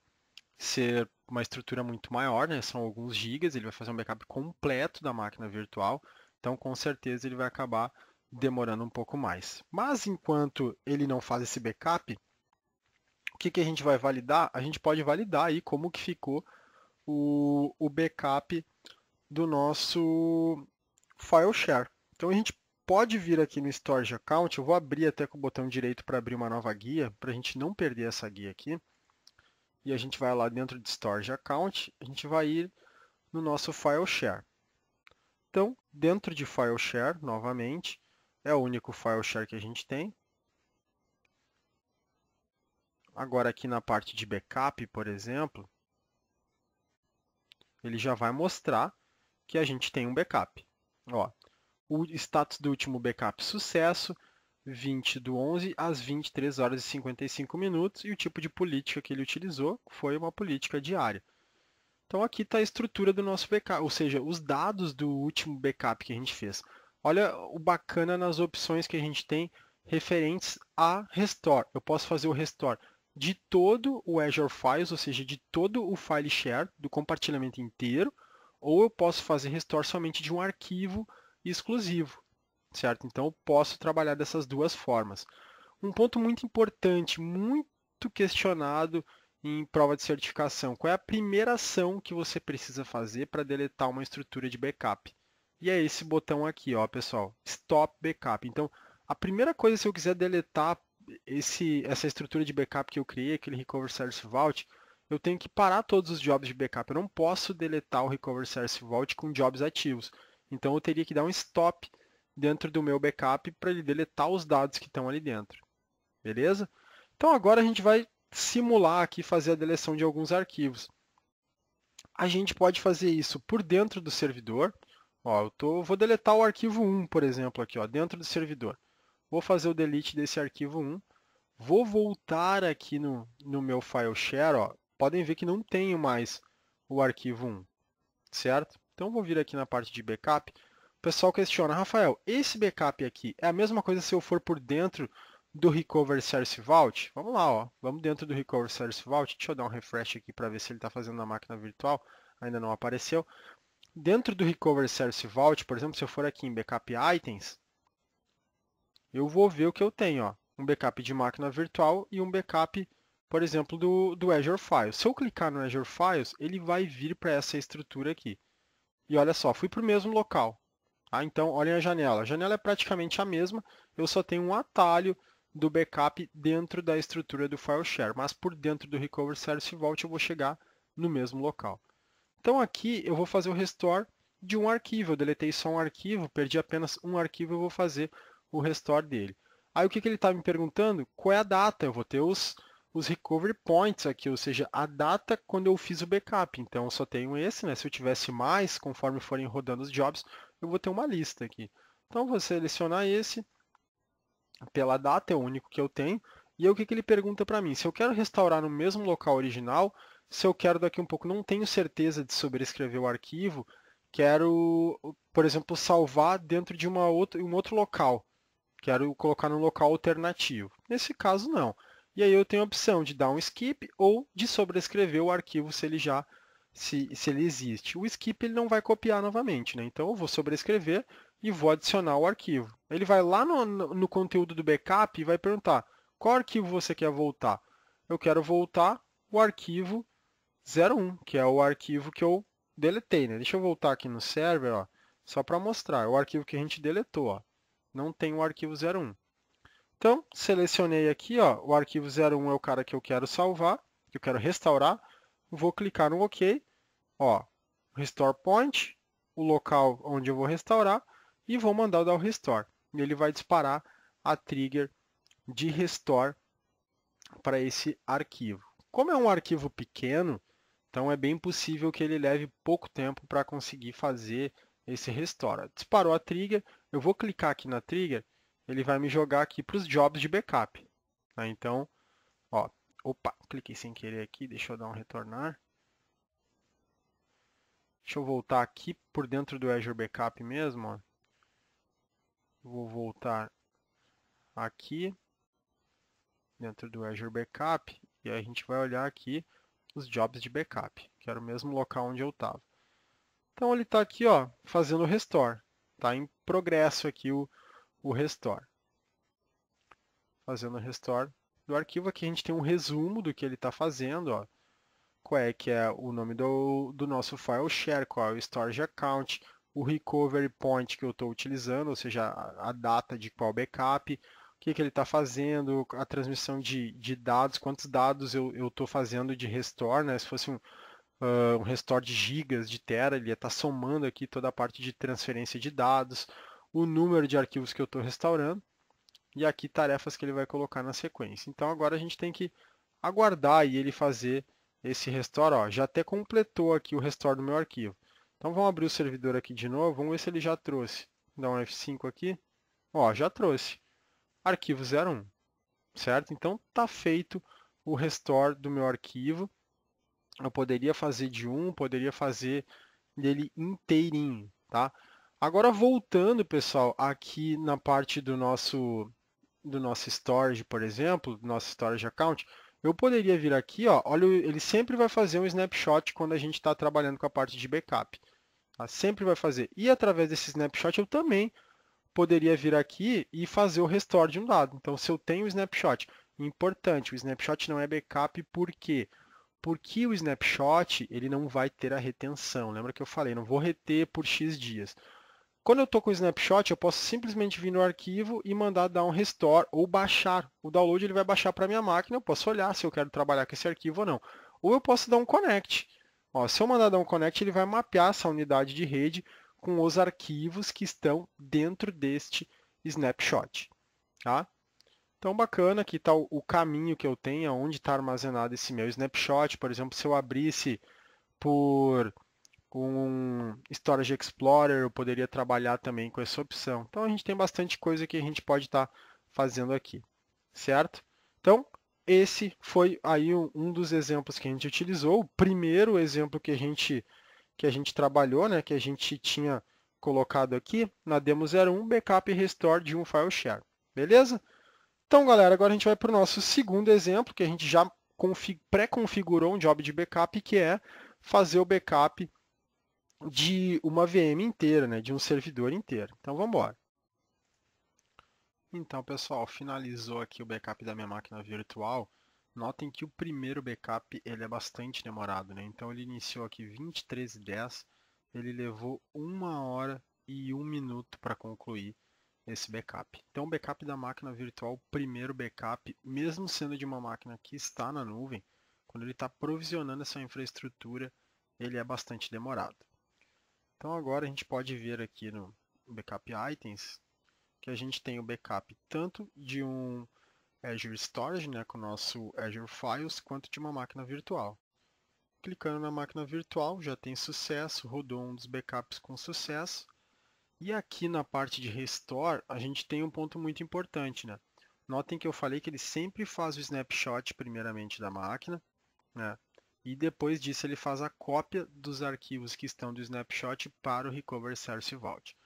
S2: ser uma estrutura muito maior, né? São alguns gigas, ele vai fazer um backup completo da máquina virtual, então com certeza ele vai acabar demorando um pouco mais. Mas enquanto ele não faz esse backup, o que a gente vai validar? A gente pode validar aí como que ficou o backup do nosso file share. Então a gente pode vir aqui no Storage Account, eu vou abrir até com o botão direito para abrir uma nova guia, para a gente não perder essa guia aqui. E a gente vai lá dentro de Storage Account, a gente vai ir no nosso File Share. Então, dentro de File Share, novamente, é o único File Share que a gente tem. Agora aqui na parte de Backup, por exemplo, ele já vai mostrar que a gente tem um backup. Ó, o status do último backup sucesso, 20/11 às 23 horas e 55 minutos, e o tipo de política que ele utilizou foi uma política diária. Então aqui está a estrutura do nosso backup, ou seja, os dados do último backup que a gente fez. Olha o bacana nas opções que a gente tem referentes a Restore. Eu posso fazer o Restore de todo o Azure Files, ou seja, de todo o file share, do compartilhamento inteiro, ou eu posso fazer Restore somente de um arquivo exclusivo, certo? Então eu posso trabalhar dessas duas formas. Um ponto muito importante, muito questionado em prova de certificação, qual é a primeira ação que você precisa fazer para deletar uma estrutura de backup? E é esse botão aqui, ó, pessoal, Stop Backup. Então, a primeira coisa, se eu quiser deletar essa estrutura de backup que eu criei, aquele Recover Service Vault, eu tenho que parar todos os jobs de backup. Eu não posso deletar o Recover Service Vault com jobs ativos. Então, eu teria que dar um stop dentro do meu backup para ele deletar os dados que estão ali dentro. Beleza? Então, agora a gente vai simular aqui, fazer a deleção de alguns arquivos. A gente pode fazer isso por dentro do servidor. Ó, vou deletar o arquivo 1, por exemplo, aqui, ó, dentro do servidor. Vou fazer o delete desse arquivo 1. Vou voltar aqui no meu file share. Ó. Podem ver que não tenho mais o arquivo 1, certo? Então, vou vir aqui na parte de backup. O pessoal questiona, Rafael, esse backup aqui é a mesma coisa se eu for por dentro do Recover Service Vault? Vamos lá, ó. Vamos dentro do Recover Service Vault. Deixa eu dar um refresh aqui para ver se ele está fazendo na máquina virtual. Ainda não apareceu. Dentro do Recover Service Vault, por exemplo, se eu for aqui em Backup Items, eu vou ver o que eu tenho, ó. Um backup de máquina virtual e um backup, por exemplo, do Azure Files. Se eu clicar no Azure Files, ele vai vir para essa estrutura aqui. E olha só, fui para o mesmo local. Então, olhem a janela. A janela é praticamente a mesma, eu só tenho um atalho do backup dentro da estrutura do file share, mas por dentro do recovery service vault eu vou chegar no mesmo local. Então aqui eu vou fazer o restore de um arquivo, eu deletei só um arquivo, perdi apenas um arquivo, eu vou fazer o restore dele. Aí o que ele está me perguntando? Qual é a data? Eu vou ter os recovery points aqui, ou seja, a data quando eu fiz o backup. Então eu só tenho esse, né? Se eu tivesse mais, conforme forem rodando os jobs, eu vou ter uma lista aqui. Então eu vou selecionar esse, pela data, é o único que eu tenho. E aí o que ele pergunta para mim? Se eu quero restaurar no mesmo local original, se eu quero daqui um pouco, não tenho certeza de sobrescrever o arquivo, quero, por exemplo, salvar dentro de um outro local. Quero colocar num local alternativo. Nesse caso, não. E aí eu tenho a opção de dar um skip ou de sobrescrever o arquivo se ele se ele existe. O skip ele não vai copiar novamente, né? Então eu vou sobrescrever e vou adicionar o arquivo. Ele vai lá no conteúdo do backup e vai perguntar qual arquivo você quer voltar. Eu quero voltar o arquivo 01, que é o arquivo que eu deletei, né? Deixa eu voltar aqui no server, ó, só para mostrar. É o arquivo que a gente deletou, ó. Não tem o arquivo 01. Então, selecionei aqui, ó, o arquivo 01 é o cara que eu quero salvar, que eu quero restaurar. Vou clicar no OK, ó, Restore Point, o local onde eu vou restaurar, e vou mandar dar o Restore. E ele vai disparar a trigger de Restore para esse arquivo. Como é um arquivo pequeno, então é bem possível que ele leve pouco tempo para conseguir fazer esse restore. Disparou a trigger, eu vou clicar aqui na trigger, ele vai me jogar aqui para os jobs de backup. Tá? Então, ó, opa, cliquei sem querer aqui, deixa eu dar um retornar. Deixa eu voltar aqui por dentro do Azure Backup mesmo. Ó. Vou voltar aqui dentro do Azure Backup e aí a gente vai olhar aqui os jobs de backup, que era o mesmo local onde eu estava. Então ele está aqui, ó, fazendo o restore. Está em progresso aqui o restore. Fazendo o restore do arquivo. Aqui a gente tem um resumo do que ele está fazendo. Ó. Qual é que é o nome do nosso file share, qual é o storage account, o recovery point que eu estou utilizando, ou seja, a data de qual backup, o que ele está fazendo, a transmissão de dados, quantos dados eu estou fazendo de restore, né? Se fosse um restore de gigas, de tera, ele ia estar somando aqui toda a parte de transferência de dados, o número de arquivos que eu estou restaurando, e aqui tarefas que ele vai colocar na sequência. Então agora a gente tem que aguardar e ele fazer esse restore. Ó, já até completou aqui o restore do meu arquivo. Então vamos abrir o servidor aqui de novo, vamos ver se ele já trouxe. Dá um F5 aqui. Ó, já trouxe. Arquivo 01, certo? Então está feito o restore do meu arquivo. Eu poderia fazer de um, poderia fazer dele inteirinho, tá? Agora voltando, pessoal, aqui na parte do nosso storage, por exemplo, do nosso storage account, eu poderia vir aqui, ó, olha, ele sempre vai fazer um snapshot quando a gente está trabalhando com a parte de backup. Tá? Sempre vai fazer. E através desse snapshot eu também poderia vir aqui e fazer o restore de um dado. Então, se eu tenho o snapshot, importante, o snapshot não é backup, por quê? Porque o snapshot ele não vai ter a retenção. Lembra que eu falei, não vou reter por X dias. Quando eu estou com o snapshot, eu posso simplesmente vir no arquivo e mandar dar um restore ou baixar. O download ele vai baixar para a minha máquina, eu posso olhar se eu quero trabalhar com esse arquivo ou não. Ou eu posso dar um connect. Ó, se eu mandar dar um connect, ele vai mapear essa unidade de rede com os arquivos que estão dentro deste snapshot. Tá? Então, bacana, aqui está o caminho que eu tenho, onde está armazenado esse meu snapshot. Por exemplo, se eu abrisse por um Storage Explorer, eu poderia trabalhar também com essa opção. Então, a gente tem bastante coisa que a gente pode estar fazendo aqui, certo? Então, esse foi aí um dos exemplos que a gente utilizou. O primeiro exemplo que a gente trabalhou, né, que a gente tinha colocado aqui na demo 01, backup e restore de um file share. Beleza? Então, galera, agora a gente vai para o nosso segundo exemplo, que a gente já pré-configurou um job de backup, que é fazer o backup de uma VM inteira, né, de um servidor inteiro. Então, vamos embora. Então, pessoal, finalizou aqui o backup da minha máquina virtual. Notem que o primeiro backup ele é bastante demorado, né? Então, ele iniciou aqui 23h10, ele levou 1 hora e 1 minuto para concluir esse backup. Então, o backup da máquina virtual, o primeiro backup, mesmo sendo de uma máquina que está na nuvem, quando ele está provisionando essa infraestrutura, ele é bastante demorado. Então, agora a gente pode ver aqui no Backup Items que a gente tem o backup tanto de um Azure Storage, né, com o nosso Azure Files, quanto de uma máquina virtual. Clicando na máquina virtual, já tem sucesso, rodou um dos backups com sucesso. E aqui na parte de Restore, a gente tem um ponto muito importante, né? Notem que eu falei que ele sempre faz o snapshot primeiramente da máquina, né? E depois disso ele faz a cópia dos arquivos que estão do snapshot para o Recover Source Vault.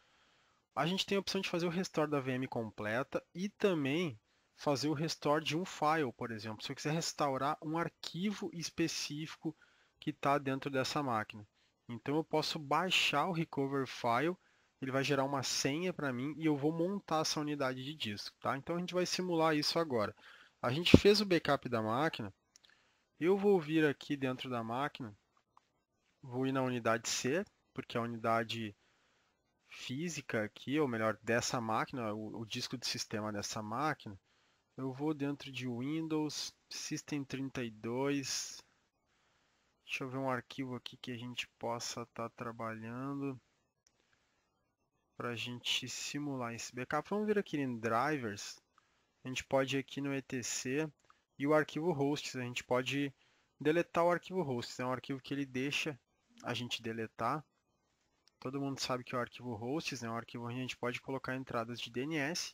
S2: A gente tem a opção de fazer o restore da VM completa e também fazer o restore de um file, por exemplo. Se eu quiser restaurar um arquivo específico que está dentro dessa máquina. Então eu posso baixar o Recover File, ele vai gerar uma senha para mim e eu vou montar essa unidade de disco. Tá? Então a gente vai simular isso agora. A gente fez o backup da máquina, eu vou vir aqui dentro da máquina, vou ir na unidade C, porque é a unidade física aqui, ou melhor, dessa máquina, o disco de sistema dessa máquina. Eu vou dentro de Windows, System32. Deixa eu ver um arquivo aqui que a gente possa estar trabalhando para a gente simular esse backup. Vamos vir aqui em Drivers. A gente pode ir aqui no etc. E o arquivo hosts, a gente pode deletar o arquivo hosts. É um arquivo que ele deixa a gente deletar. Todo mundo sabe que é o arquivo hosts, é um arquivo onde a gente pode colocar entradas de DNS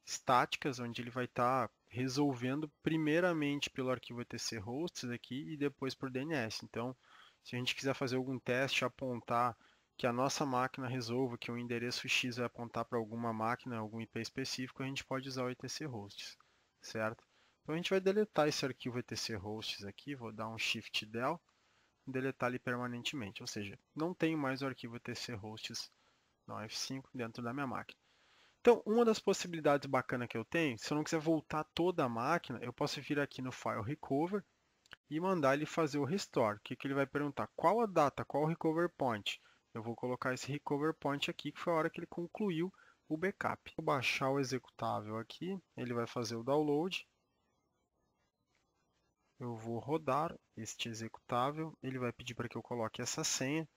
S2: estáticas, onde ele vai estar resolvendo primeiramente pelo arquivo etc hosts aqui e depois por DNS. Então, se a gente quiser fazer algum teste, apontar que a nossa máquina resolva que o endereço X vai apontar para alguma máquina, algum IP específico, a gente pode usar o etc hosts, certo? Então a gente vai deletar esse arquivo etc hosts aqui, vou dar um Shift Del, deletar ele permanentemente, ou seja, não tenho mais o arquivo etc hosts no F5 dentro da minha máquina. Então, uma das possibilidades bacanas que eu tenho, se eu não quiser voltar toda a máquina, eu posso vir aqui no File Recover e mandar ele fazer o restore. O que ele vai perguntar? Qual a data? Qual o recover point? Eu vou colocar esse recover point aqui, que foi a hora que ele concluiu o backup. Vou baixar o executável aqui, ele vai fazer o download. Eu vou rodar este executável, ele vai pedir para que eu coloque essa senha.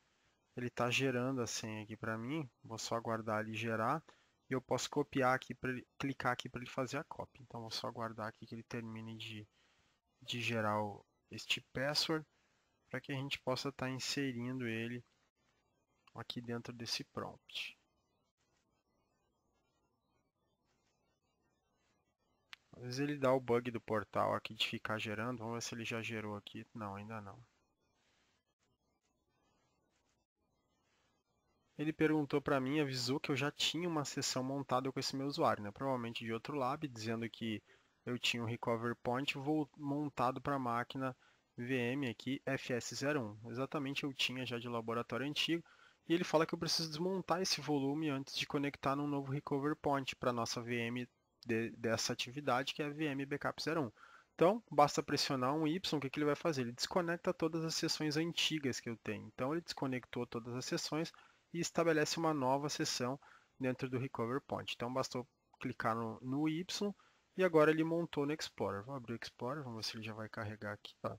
S2: Ele está gerando a senha aqui para mim, vou só aguardar ele gerar. E eu posso copiar aqui, clicar aqui para ele fazer a cópia. Então vou só aguardar aqui que ele termine de gerar este password, para que a gente possa estar inserindo ele aqui dentro desse prompt. Às vezes ele dá o bug do portal aqui de ficar gerando. Vamos ver se ele já gerou aqui. Não, ainda não. Ele perguntou para mim, avisou que eu já tinha uma sessão montada com esse meu usuário, né? Provavelmente de outro lab, dizendo que eu tinha um recovery point montado para a máquina VM aqui FS01. Exatamente, eu tinha já de laboratório antigo. E ele fala que eu preciso desmontar esse volume antes de conectar num novo recovery point para a nossa VM dessa atividade, que é a VM Backup 01. Então, basta pressionar um Y, o que ele vai fazer? Ele desconecta todas as sessões antigas que eu tenho. Então, ele desconectou todas as sessões e estabelece uma nova sessão dentro do Recover Point. Então, bastou clicar no Y e agora ele montou no Explorer. Vou abrir o Explorer, vamos ver se ele já vai carregar aqui. Ó.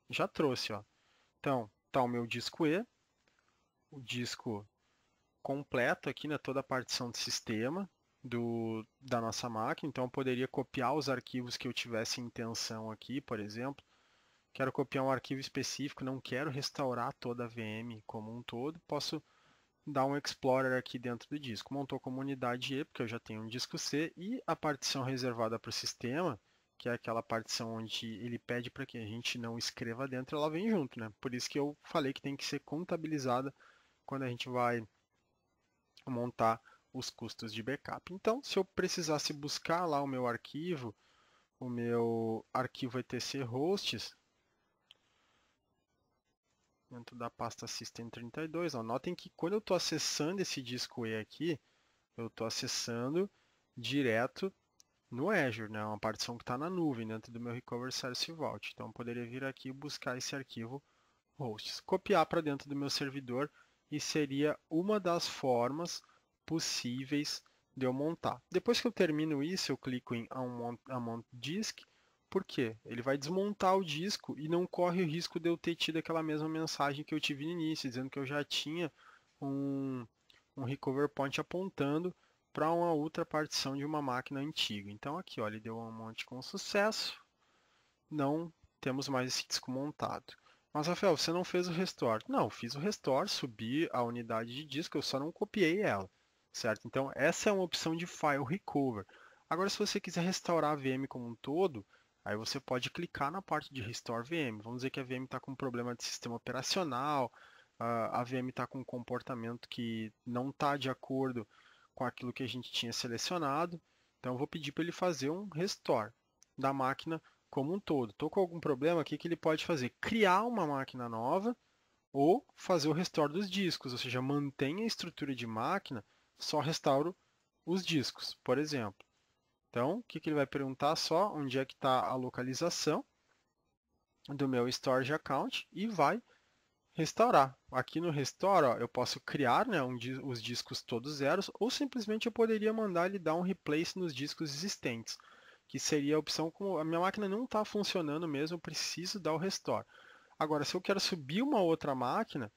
S2: Já trouxe. Ó. Então, está o meu disco E, o disco completo aqui, né, toda a partição de sistema da nossa máquina. Então, eu poderia copiar os arquivos que eu tivesse intenção aqui, por exemplo. Quero copiar um arquivo específico, não quero restaurar toda a VM como um todo. Posso dar um Explorer aqui dentro do disco. Montou como unidade E, porque eu já tenho um disco C, e a partição reservada para o sistema, que é aquela partição onde ele pede para que a gente não escreva dentro, ela vem junto, né? Por isso que eu falei que tem que ser contabilizada quando a gente vai montar os custos de backup. Então, se eu precisasse buscar lá o meu arquivo etc hosts, dentro da pasta System32. Ó. Notem que quando eu estou acessando esse disco E aqui, eu estou acessando direto no Azure, né? Uma partição que está na nuvem, dentro do meu Recover Source Vault. Então, eu poderia vir aqui e buscar esse arquivo hosts, copiar para dentro do meu servidor, e seria uma das formas possíveis de eu montar. Depois que eu termino isso, eu clico em Unmount Disk. Por quê? Ele vai desmontar o disco e não corre o risco de eu ter tido aquela mesma mensagem que eu tive no início, dizendo que eu já tinha um recover point apontando para uma outra partição de uma máquina antiga. Então aqui, ó, ele deu um monte com sucesso. Não temos mais esse disco montado. Mas, Rafael, você não fez o restore. Não, fiz o restore, subi a unidade de disco, eu só não copiei ela, certo? Então, essa é uma opção de file recover. Agora, se você quiser restaurar a VM como um todo, aí você pode clicar na parte de Restore VM. Vamos dizer que a VM está com um problema de sistema operacional, a VM está com um comportamento que não está de acordo com aquilo que a gente tinha selecionado. Então, eu vou pedir para ele fazer um restore da máquina como um todo. Estou com algum problema, o que ele pode fazer? Criar uma máquina nova ou fazer o restore dos discos, ou seja, mantém a estrutura de máquina, só restauro os discos, por exemplo. Então, o que ele vai perguntar? Só onde é que está a localização do meu storage account e vai restaurar. Aqui no Restore, ó, eu posso criar, né, os discos todos zeros, ou simplesmente eu poderia mandar ele dar um replace nos discos existentes, que seria a opção como a minha máquina não está funcionando mesmo, eu preciso dar o Restore. Agora, se eu quero subir uma outra máquina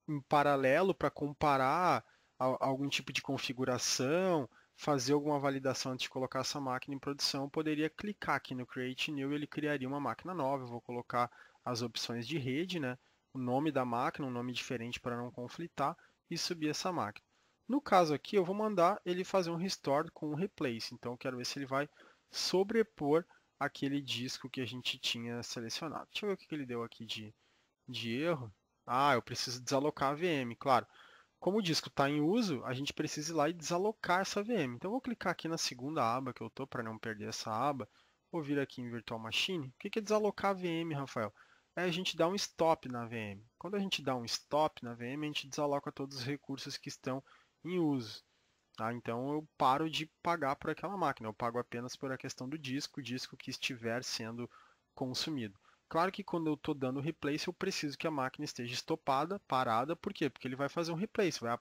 S2: em paralelo para comparar algum tipo de configuração, fazer alguma validação antes de colocar essa máquina em produção, eu poderia clicar aqui no Create New e ele criaria uma máquina nova. Eu vou colocar as opções de rede, né? O nome da máquina, um nome diferente para não conflitar, e subir essa máquina. No caso aqui, eu vou mandar ele fazer um restore com um replace. Então, eu quero ver se ele vai sobrepor aquele disco que a gente tinha selecionado. Deixa eu ver o que ele deu aqui de erro. Ah, eu preciso desalocar a VM, claro. Como o disco está em uso, a gente precisa ir lá e desalocar essa VM. Então, eu vou clicar aqui na segunda aba que eu estou para não perder essa aba. Vou vir aqui em Virtual Machine. O que é desalocar a VM, Rafael? É a gente dar um stop na VM. Quando a gente dá um stop na VM, a gente desaloca todos os recursos que estão em uso. Tá? Então, eu paro de pagar por aquela máquina. Eu pago apenas por a questão do disco, o disco que estiver sendo consumido. Claro que quando eu estou dando replace, eu preciso que a máquina esteja estopada, parada. Por quê? Porque ele vai fazer um replace, vai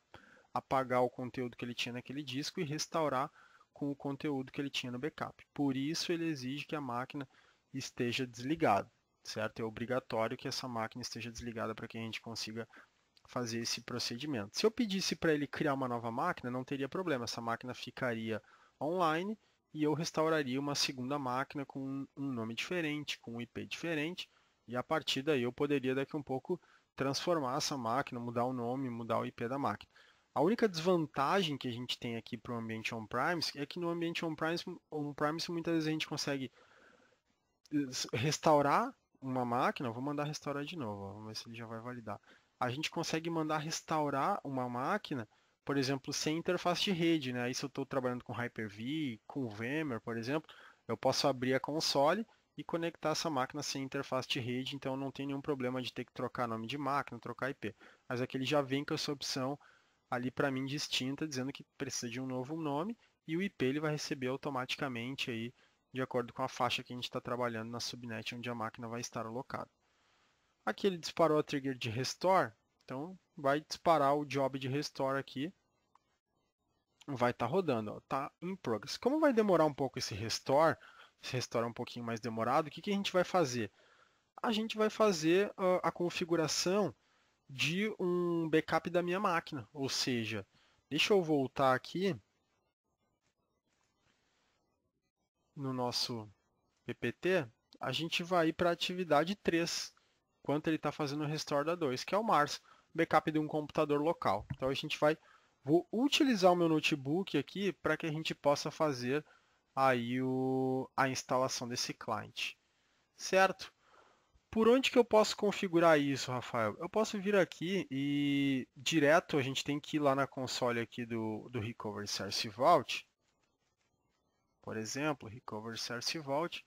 S2: apagar o conteúdo que ele tinha naquele disco e restaurar com o conteúdo que ele tinha no backup. Por isso ele exige que a máquina esteja desligada, certo? É obrigatório que essa máquina esteja desligada para que a gente consiga fazer esse procedimento. Se eu pedisse para ele criar uma nova máquina, não teria problema. Essa máquina ficaria online e eu restauraria uma segunda máquina com um nome diferente, com um IP diferente, e a partir daí eu poderia daqui a um pouco transformar essa máquina, mudar o nome, mudar o IP da máquina. A única desvantagem que a gente tem aqui para o ambiente on-premise é que no ambiente on-premise muitas vezes a gente consegue restaurar uma máquina. Vou mandar restaurar de novo, vamos ver se ele já vai validar. A gente consegue mandar restaurar uma máquina, por exemplo, sem interface de rede, né? Aí se eu estou trabalhando com Hyper-V, com VMware, por exemplo, eu posso abrir a console e conectar essa máquina sem interface de rede, então não tem nenhum problema de ter que trocar nome de máquina, trocar IP. Mas aqui ele já vem com essa opção ali para mim distinta, dizendo que precisa de um novo nome, e o IP ele vai receber automaticamente aí, de acordo com a faixa que a gente está trabalhando na subnet onde a máquina vai estar alocada. Aqui ele disparou a trigger de restore, então vai disparar o job de restore aqui, vai estar rodando, está em progress. Como vai demorar um pouco esse restore é um pouquinho mais demorado, o que a gente vai fazer? A gente vai fazer a configuração de um backup da minha máquina, ou seja, deixa eu voltar aqui no nosso PPT, a gente vai ir para a atividade 3, enquanto ele está fazendo o restore da 2, que é o Mars, backup de um computador local. Então a gente vou utilizar o meu notebook aqui para que a gente possa fazer aí a instalação desse client, certo? Por onde que eu posso configurar isso, Rafael? Eu posso vir aqui e direto a gente tem que ir lá na console aqui do Recovery Source Vault. Por exemplo, Recovery Source Vault.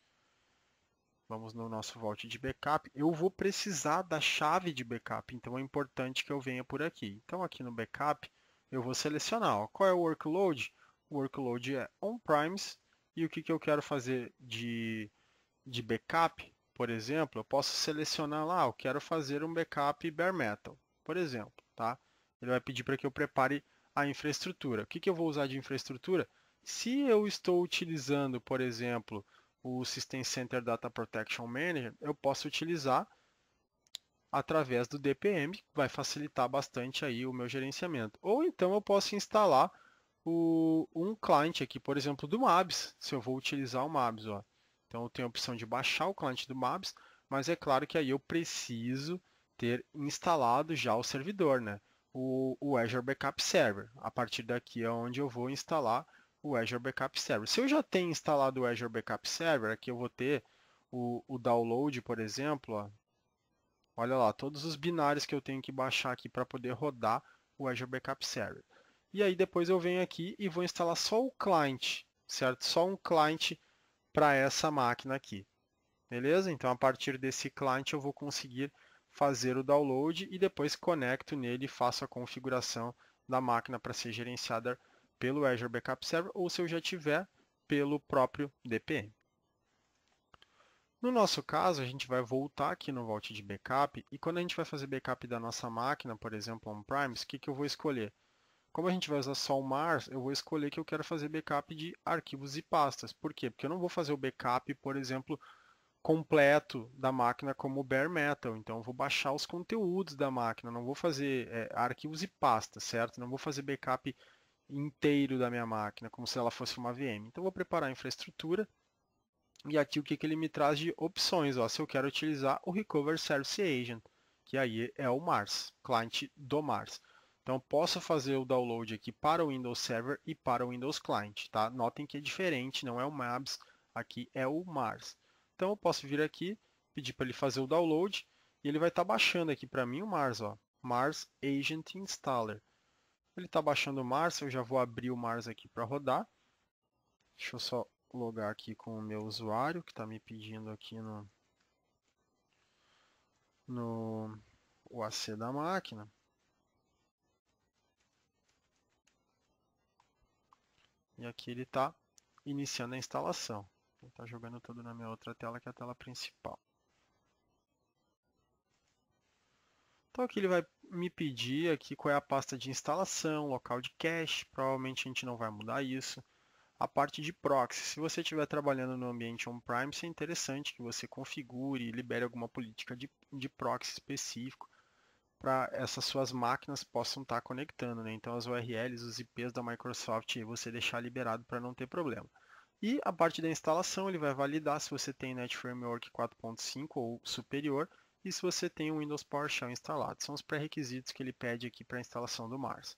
S2: Vamos no nosso Vault de backup. Eu vou precisar da chave de backup, então é importante que eu venha por aqui. Então aqui no backup eu vou selecionar. Ó, qual é o workload? O workload é on-premise. E o que eu quero fazer de backup? Por exemplo, eu posso selecionar lá, eu quero fazer um backup bare metal, por exemplo, tá? Ele vai pedir para que eu prepare a infraestrutura. O que eu vou usar de infraestrutura? se eu estou utilizando, por exemplo, o System Center Data Protection Manager, eu posso utilizar através do DPM, que vai facilitar bastante aí o meu gerenciamento. Ou então eu posso instalar um client aqui, por exemplo, do Mabs, se eu vou utilizar o Mabs. Ó. Então eu tenho a opção de baixar o client do Mabs, mas é claro que aí eu preciso ter instalado já o servidor, né? O Azure Backup Server. A partir daqui é onde eu vou instalar o Azure Backup Server. Se eu já tenho instalado o Azure Backup Server, aqui eu vou ter o download, por exemplo. Ó. Olha lá, todos os binários que eu tenho que baixar aqui para poder rodar o Azure Backup Server. E aí depois eu venho aqui e vou instalar só o client, certo? Só um client para essa máquina aqui. Beleza? Então a partir desse client eu vou conseguir fazer o download e depois conecto nele e faço a configuração da máquina para ser gerenciada pelo Azure Backup Server ou se eu já tiver pelo próprio DPM. No nosso caso, a gente vai voltar aqui no Vault de Backup e quando a gente vai fazer backup da nossa máquina, por exemplo, on-premise, o que eu vou escolher? Como a gente vai usar só o Mars, eu vou escolher que eu quero fazer backup de arquivos e pastas. Por quê? Porque eu não vou fazer o backup, por exemplo, completo da máquina como o bare metal. Então, eu vou baixar os conteúdos da máquina, não vou fazer arquivos e pastas, certo? Não vou fazer backup inteiro da minha máquina, como se ela fosse uma VM. Então, eu vou preparar a infraestrutura. E aqui o que ele me traz de opções, ó, se eu quero utilizar o Recovery Service Agent, que aí é o Mars, cliente do Mars. Então, posso fazer o download aqui para o Windows Server e para o Windows Client. Tá? Notem que é diferente, não é o Mabs, aqui é o Mars. Então, eu posso vir aqui, pedir para ele fazer o download, e ele vai estar baixando aqui para mim o Mars, ó, Mars Agent Installer. Ele está baixando o Mars, eu já vou abrir o Mars aqui para rodar. Deixa eu só logar aqui com o meu usuário, que está me pedindo aqui no UAC da máquina. E aqui ele está iniciando a instalação. Ele está jogando tudo na minha outra tela, que é a tela principal. Então aqui ele vai me pedir aqui qual é a pasta de instalação, local de cache, provavelmente a gente não vai mudar isso. A parte de proxy, se você estiver trabalhando no ambiente on-premise, é interessante que você configure e libere alguma política de proxy específico para essas suas máquinas possam estar conectando, né? Então as URLs, os IPs da Microsoft, você deixar liberado para não ter problema. E a parte da instalação, ele vai validar se você tem Net Framework 4.5 ou superior e se você tem o Windows PowerShell instalado. São os pré-requisitos que ele pede aqui para a instalação do Mars.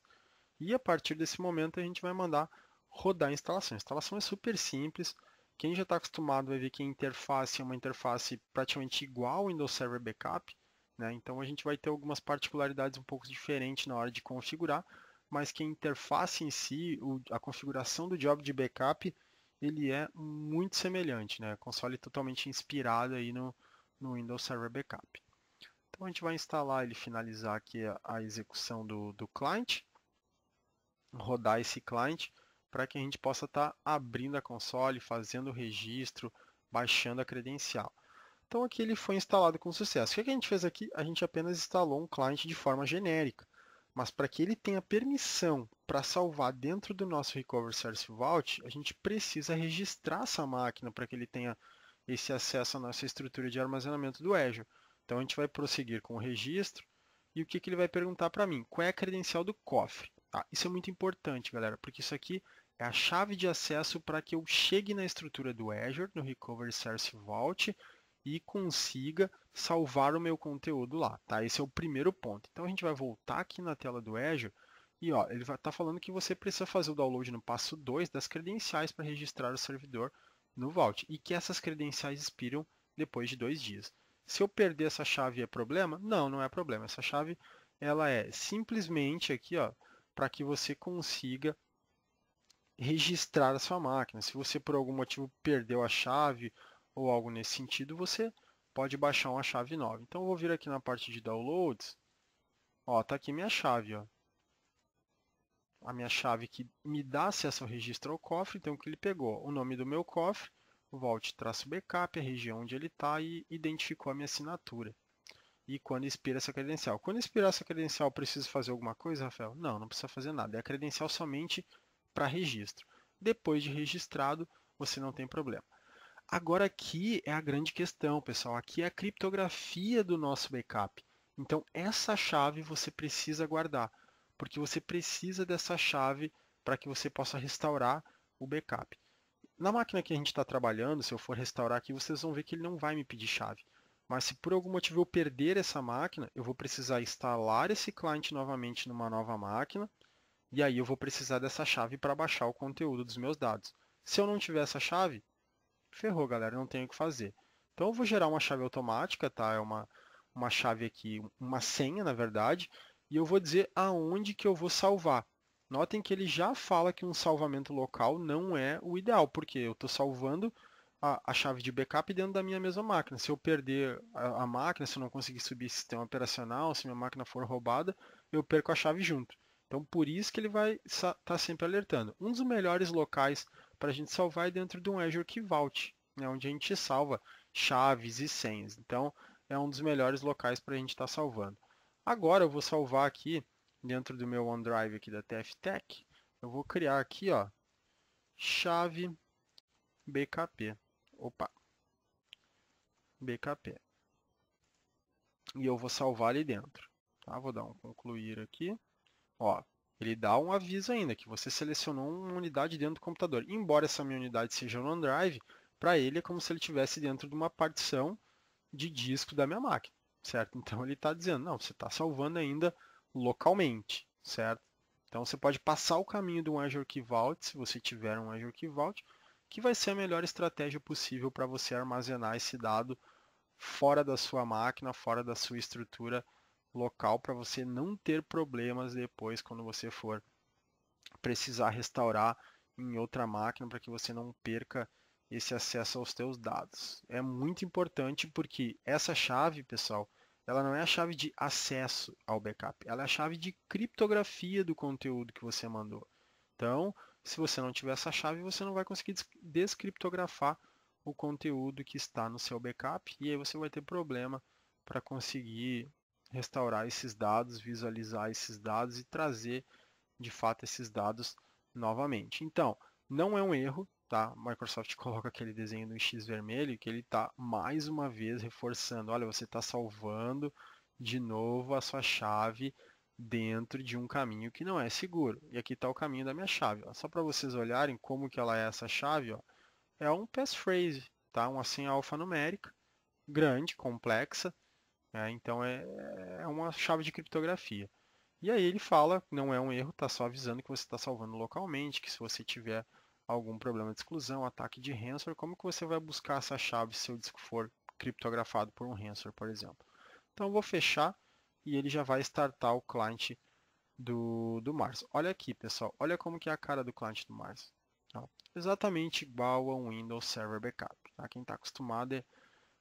S2: E a partir desse momento a gente vai mandar rodar a instalação. A instalação é super simples. Quem já está acostumado vai ver que a interface é uma interface praticamente igual ao Windows Server Backup. Né? Então a gente vai ter algumas particularidades um pouco diferentes na hora de configurar, mas que a interface em si, a configuração do job de backup, ele é muito semelhante. Né? Console totalmente inspirado aí no Windows Server Backup. Então a gente vai instalar ele, finalizar aqui a execução do client, rodar esse client, para que a gente possa estar abrindo a console, fazendo o registro, baixando a credencial. Então aqui ele foi instalado com sucesso. O que a gente fez aqui? A gente apenas instalou um client de forma genérica. Mas para que ele tenha permissão para salvar dentro do nosso Recovery Service Vault, a gente precisa registrar essa máquina para que ele tenha esse acesso à nossa estrutura de armazenamento do Azure. Então a gente vai prosseguir com o registro. E o que ele vai perguntar para mim? Qual é a credencial do cofre? Tá? Isso é muito importante, galera, porque isso aqui é a chave de acesso para que eu chegue na estrutura do Azure, no Recovery Service Vault, e consiga salvar o meu conteúdo lá. Tá? Esse é o primeiro ponto. Então a gente vai voltar aqui na tela do Azure e ó, ele vai estar falando que você precisa fazer o download no passo 2 das credenciais para registrar o servidor no Vault e que essas credenciais expiram depois de 2 dias. Se eu perder essa chave é problema? Não, não é problema. Essa chave ela é simplesmente aqui para que você consiga registrar a sua máquina. Se você por algum motivo perdeu a chave ou algo nesse sentido, você pode baixar uma chave nova. Então eu vou vir aqui na parte de downloads. Ó, tá aqui minha chave, ó. A minha chave que me dá acesso ao registro ao cofre, então o que ele pegou? O nome do meu cofre, o Vault-Backup, a região onde ele está e identificou a minha assinatura. E quando expira essa credencial. Quando expirar essa credencial, preciso fazer alguma coisa, Rafael? Não, não precisa fazer nada. É a credencial somente para registro. Depois de registrado, você não tem problema. Agora aqui é a grande questão, pessoal. Aqui é a criptografia do nosso backup. Então essa chave você precisa guardar, porque você precisa dessa chave para que você possa restaurar o backup. Na máquina que a gente está trabalhando, se eu for restaurar aqui, vocês vão ver que ele não vai me pedir chave. Mas se por algum motivo eu perder essa máquina, eu vou precisar instalar esse cliente novamente numa nova máquina, e aí eu vou precisar dessa chave para baixar o conteúdo dos meus dados. Se eu não tiver essa chave, ferrou, galera, não tenho o que fazer. Então eu vou gerar uma chave automática, tá? É uma chave aqui, uma senha, na verdade, e eu vou dizer aonde que eu vou salvar. Notem que ele já fala que um salvamento local não é o ideal, porque eu estou salvando a chave de backup dentro da minha mesma máquina. Se eu perder a máquina, se eu não conseguir subir sistema operacional, se minha máquina for roubada, eu perco a chave junto. Então, por isso que ele vai estar sempre alertando. Um dos melhores locais para a gente salvar é dentro de um Azure Key Vault, né, onde a gente salva chaves e senhas. Então, é um dos melhores locais para a gente estar salvando. Agora, eu vou salvar aqui, dentro do meu OneDrive aqui da TFTech, eu vou criar aqui, ó, chave BKP. Opa, BKP. E eu vou salvar ali dentro. Tá? Vou dar um concluir aqui. Ó, ele dá um aviso ainda que você selecionou uma unidade dentro do computador. Embora essa minha unidade seja no OneDrive, para ele é como se ele estivesse dentro de uma partição de disco da minha máquina, certo? Então ele está dizendo, não, você está salvando ainda localmente, certo? Então você pode passar o caminho de um Azure Key Vault, se você tiver um Azure Key Vault, que vai ser a melhor estratégia possível para você armazenar esse dado fora da sua máquina, fora da sua estrutura local, para você não ter problemas depois quando você for precisar restaurar em outra máquina, para que você não perca esse acesso aos teus dados. É muito importante porque essa chave, pessoal, ela não é a chave de acesso ao backup, ela é a chave de criptografia do conteúdo que você mandou. Então, se você não tiver essa chave, você não vai conseguir descriptografar o conteúdo que está no seu backup e aí você vai ter problema para conseguir restaurar esses dados, visualizar esses dados e trazer de fato esses dados novamente. Então, não é um erro, tá? A Microsoft coloca aquele desenho do X vermelho que ele está mais uma vez reforçando, olha, você está salvando de novo a sua chave dentro de um caminho que não é seguro. E aqui está o caminho da minha chave. Ó. Só para vocês olharem como que ela é essa chave, ó. É um passphrase, tá? Uma senha alfanumérica, grande, complexa. Então é uma chave de criptografia. E aí ele fala, não é um erro, está só avisando que você está salvando localmente, que se você tiver algum problema de exclusão, ataque de ransomware, como que você vai buscar essa chave se o disco for criptografado por um ransomware, por exemplo. Então eu vou fechar e ele já vai startar o cliente do Mars. Olha aqui, pessoal, olha como que é a cara do cliente do Mars. Ó, exatamente igual a um Windows Server Backup. Tá? Quem está acostumado é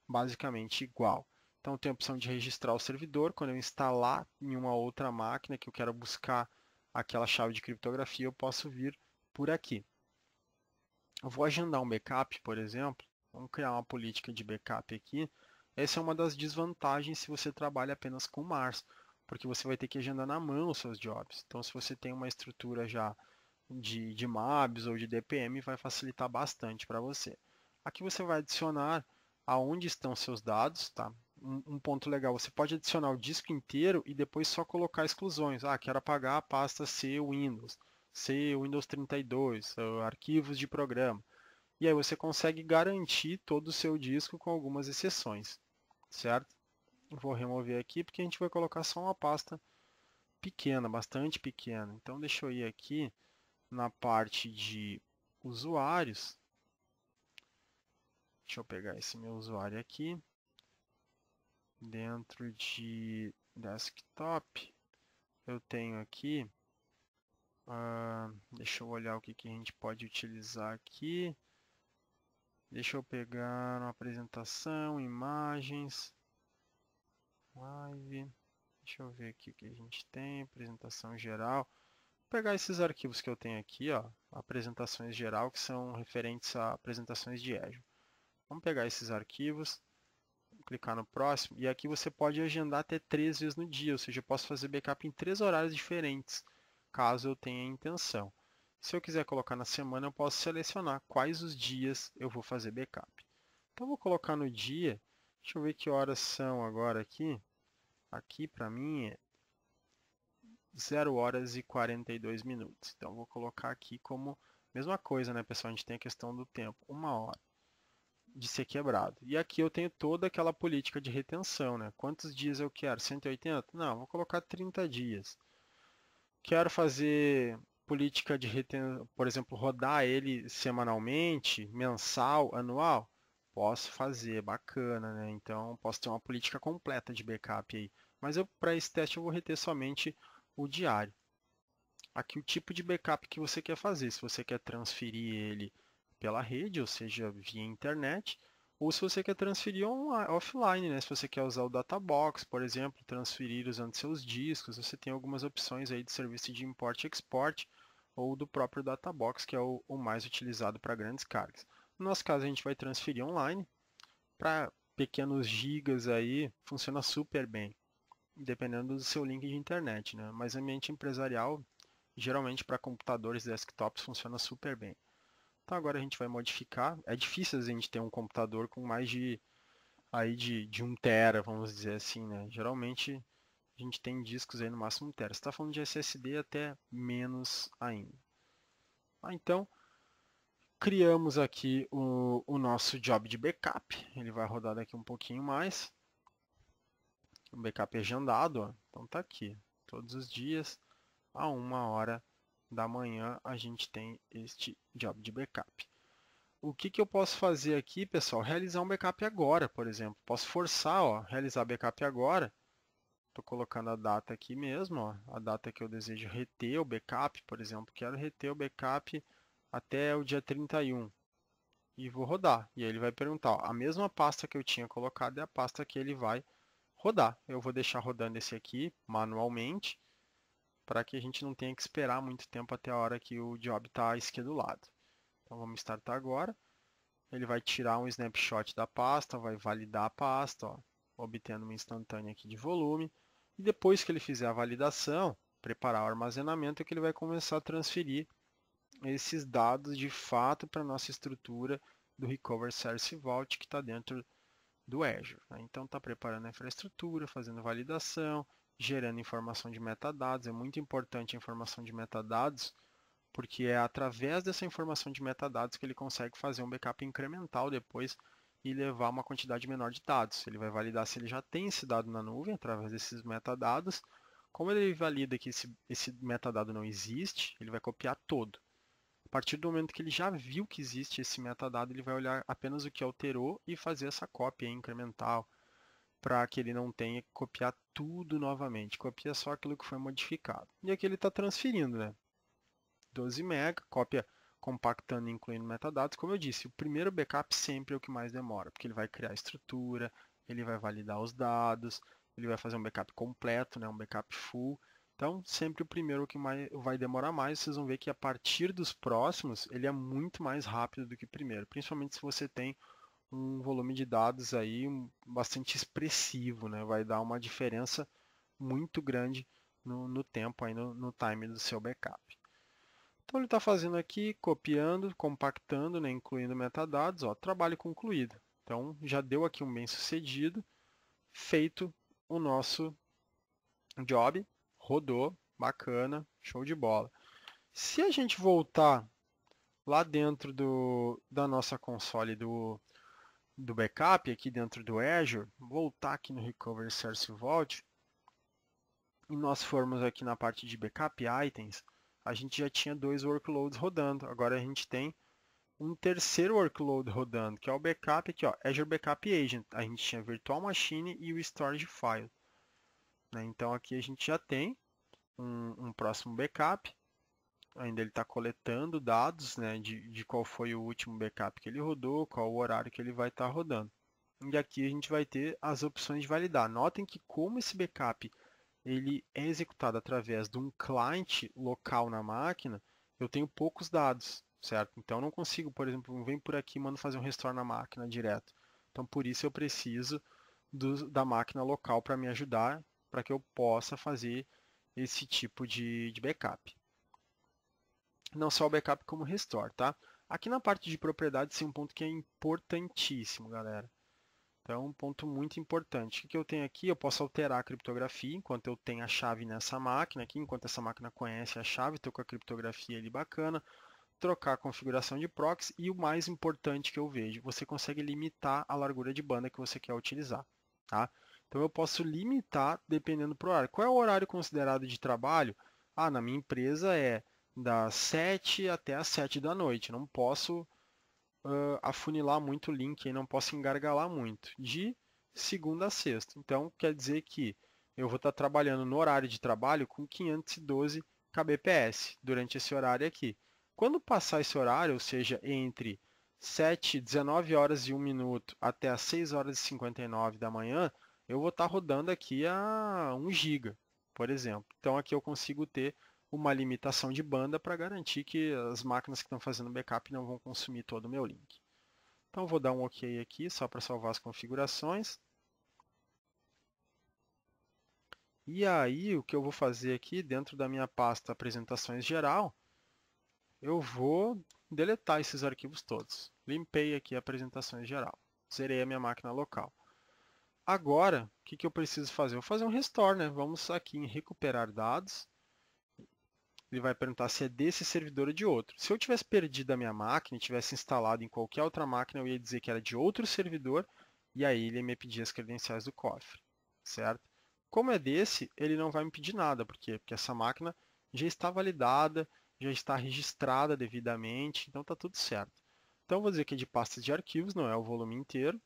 S2: basicamente igual. Então tem a opção de registrar o servidor. Quando eu instalar em uma outra máquina que eu quero buscar aquela chave de criptografia, eu posso vir por aqui. Eu vou agendar um backup, por exemplo. Vamos criar uma política de backup aqui. Essa é uma das desvantagens se você trabalha apenas com Mars, porque você vai ter que agendar na mão os seus jobs. Então, se você tem uma estrutura já de MABs ou de DPM, vai facilitar bastante para você. Aqui você vai adicionar aonde estão seus dados, tá? Um ponto legal, você pode adicionar o disco inteiro e depois só colocar exclusões. Ah, quero apagar a pasta C Windows, C Windows 32, arquivos de programa. E aí você consegue garantir todo o seu disco com algumas exceções, certo? Vou remover aqui porque a gente vai colocar só uma pasta pequena, bastante pequena. Então deixa eu ir aqui na parte de usuários. Deixa eu pegar esse meu usuário aqui. Dentro de desktop, eu tenho aqui. Deixa eu olhar o que a gente pode utilizar aqui. Deixa eu pegar uma apresentação, imagens, live. Deixa eu ver aqui o que a gente tem, apresentação geral. Vou pegar esses arquivos que eu tenho aqui, ó, apresentações geral, que são referentes a apresentações de Azure. Vamos pegar esses arquivos, clicar no próximo, e aqui você pode agendar até 3 vezes no dia, ou seja, eu posso fazer backup em 3 horários diferentes, caso eu tenha intenção. Se eu quiser colocar na semana, eu posso selecionar quais os dias eu vou fazer backup. Então, eu vou colocar no dia, deixa eu ver que horas são agora aqui. Aqui para mim é 0 horas e 42 minutos. Então, eu vou colocar aqui como mesma coisa, né, pessoal? A gente tem a questão do tempo, 1 hora de ser quebrado. E aqui eu tenho toda aquela política de retenção, né? Quantos dias eu quero? 180? Não, vou colocar 30 dias. Quero fazer política de retenção, por exemplo, rodar ele semanalmente, mensal, anual? Posso fazer, bacana, né? Então, posso ter uma política completa de backup aí. Mas para esse teste eu vou reter somente o diário. Aqui o tipo de backup que você quer fazer, se você quer transferir ele pela rede, ou seja, via internet, ou se você quer transferir offline, né? Se você quer usar o Databox, por exemplo, transferir usando seus discos, você tem algumas opções aí de serviço de import e export, ou do próprio Databox, que é o mais utilizado para grandes cargas. No nosso caso, a gente vai transferir online, para pequenos gigas aí, funciona super bem, dependendo do seu link de internet, né? Mas ambiente empresarial, geralmente para computadores desktops, funciona super bem. Então agora a gente vai modificar. É difícil a gente ter um computador com mais de 1 tera, vamos dizer assim, né? Geralmente a gente tem discos aí no máximo 1 tera. Se está falando de SSD, até menos ainda. Então, criamos aqui o nosso job de backup. Ele vai rodar daqui um pouquinho mais. O backup agendado, ó. Então tá aqui. Todos os dias, a 1 hora da manhã, a gente tem este job de backup. O que eu posso fazer aqui, pessoal? Realizar um backup agora, por exemplo. Posso forçar, ó, realizar backup agora. Estou colocando a data aqui mesmo, ó, a data que eu desejo reter o backup, por exemplo. Quero reter o backup até o dia 31. E vou rodar. E aí ele vai perguntar, ó, a mesma pasta que eu tinha colocado é a pasta que ele vai rodar. Eu vou deixar rodando esse aqui manualmente, para que a gente não tenha que esperar muito tempo até a hora que o job está esquedulado. Então vamos startar agora. Ele vai tirar um snapshot da pasta, vai validar a pasta, ó, obtendo uma instantânea aqui de volume. E depois que ele fizer a validação, preparar o armazenamento, é que ele vai começar a transferir esses dados de fato para a nossa estrutura do Recover Source Vault que está dentro do Azure. Né? Então está preparando a infraestrutura, fazendo validação, gerando informação de metadados. É muito importante a informação de metadados, porque é através dessa informação de metadados que ele consegue fazer um backup incremental depois e levar uma quantidade menor de dados. Ele vai validar se ele já tem esse dado na nuvem através desses metadados. Como ele valida que esse metadado não existe, ele vai copiar todo. A partir do momento que ele já viu que existe esse metadado, ele vai olhar apenas o que alterou e fazer essa cópia incremental, para que ele não tenha que copiar tudo novamente. Copia só aquilo que foi modificado. E aqui ele está transferindo, né? 12 MB, cópia compactando e incluindo metadados. Como eu disse, o primeiro backup sempre é o que mais demora, porque ele vai criar a estrutura, ele vai validar os dados, ele vai fazer um backup completo, né, um backup full. Então, sempre o primeiro é o que vai demorar mais. Vocês vão ver que a partir dos próximos, ele é muito mais rápido do que o primeiro, principalmente se você tem um volume de dados aí bastante expressivo, né? Vai dar uma diferença muito grande no tempo, aí no time do seu backup. Então ele está fazendo aqui, copiando, compactando, né, incluindo metadados, ó, trabalho concluído. Então já deu aqui um bem sucedido, feito o nosso job, rodou, bacana, show de bola. Se a gente voltar lá dentro da nossa console do backup, aqui dentro do Azure, voltar aqui no Recovery Source Vault, e nós formos aqui na parte de Backup Items, a gente já tinha 2 workloads rodando. Agora a gente tem um terceiro workload rodando, que é o backup aqui, ó, Azure Backup Agent. A gente tinha Virtual Machine e o Storage File. Né? Então aqui a gente já tem um próximo backup. Ainda ele está coletando dados, né, de qual foi o último backup que ele rodou, qual o horário que ele vai estar rodando. E aqui a gente vai ter as opções de validar. Notem que como esse backup ele é executado através de um client local na máquina, eu tenho poucos dados, certo? Então eu não consigo, por exemplo, vem por aqui e mando fazer um restore na máquina direto. Então por isso eu preciso da máquina local para me ajudar, para que eu possa fazer esse tipo de backup. não só o backup como o restore, tá? Aqui na parte de propriedades tem um ponto que é importantíssimo, galera. Então, um ponto muito importante. O que eu tenho aqui? Eu posso alterar a criptografia enquanto eu tenho a chave nessa máquina aqui, enquanto essa máquina conhece a chave, estou com a criptografia ali bacana, trocar a configuração de proxy e o mais importante que eu vejo, você consegue limitar a largura de banda que você quer utilizar, tá? Então eu posso limitar dependendo do horário. Qual é o horário considerado de trabalho? Ah, na minha empresa é das 7 até as 7 da noite. Não posso afunilar muito o link, não posso engargalar muito. De segunda a sexta. Então quer dizer que eu vou estar trabalhando no horário de trabalho com 512 kbps durante esse horário aqui. Quando passar esse horário, ou seja, entre 19 horas e 1 minuto até as 6 horas e 59 da manhã, eu vou estar rodando aqui a 1 GB, por exemplo. Então aqui eu consigo ter uma limitação de banda para garantir que as máquinas que estão fazendo backup não vão consumir todo o meu link. Então vou dar um OK aqui só para salvar as configurações. E aí o que eu vou fazer aqui dentro da minha pasta apresentações geral, eu vou deletar esses arquivos todos. Limpei aqui a apresentações geral. Zerei a minha máquina local. Agora, o que eu preciso fazer? Eu vou fazer um restore, né? Vamos aqui em recuperar dados. Ele vai perguntar se é desse servidor ou de outro. Se eu tivesse perdido a minha máquina e tivesse instalado em qualquer outra máquina, eu ia dizer que era de outro servidor e aí ele ia me pedir as credenciais do cofre, certo? Como é desse, ele não vai me pedir nada. Por quê? Porque essa máquina já está validada, já está registrada devidamente, então está tudo certo. Então vou dizer que é de pastas de arquivos, não é o volume inteiro.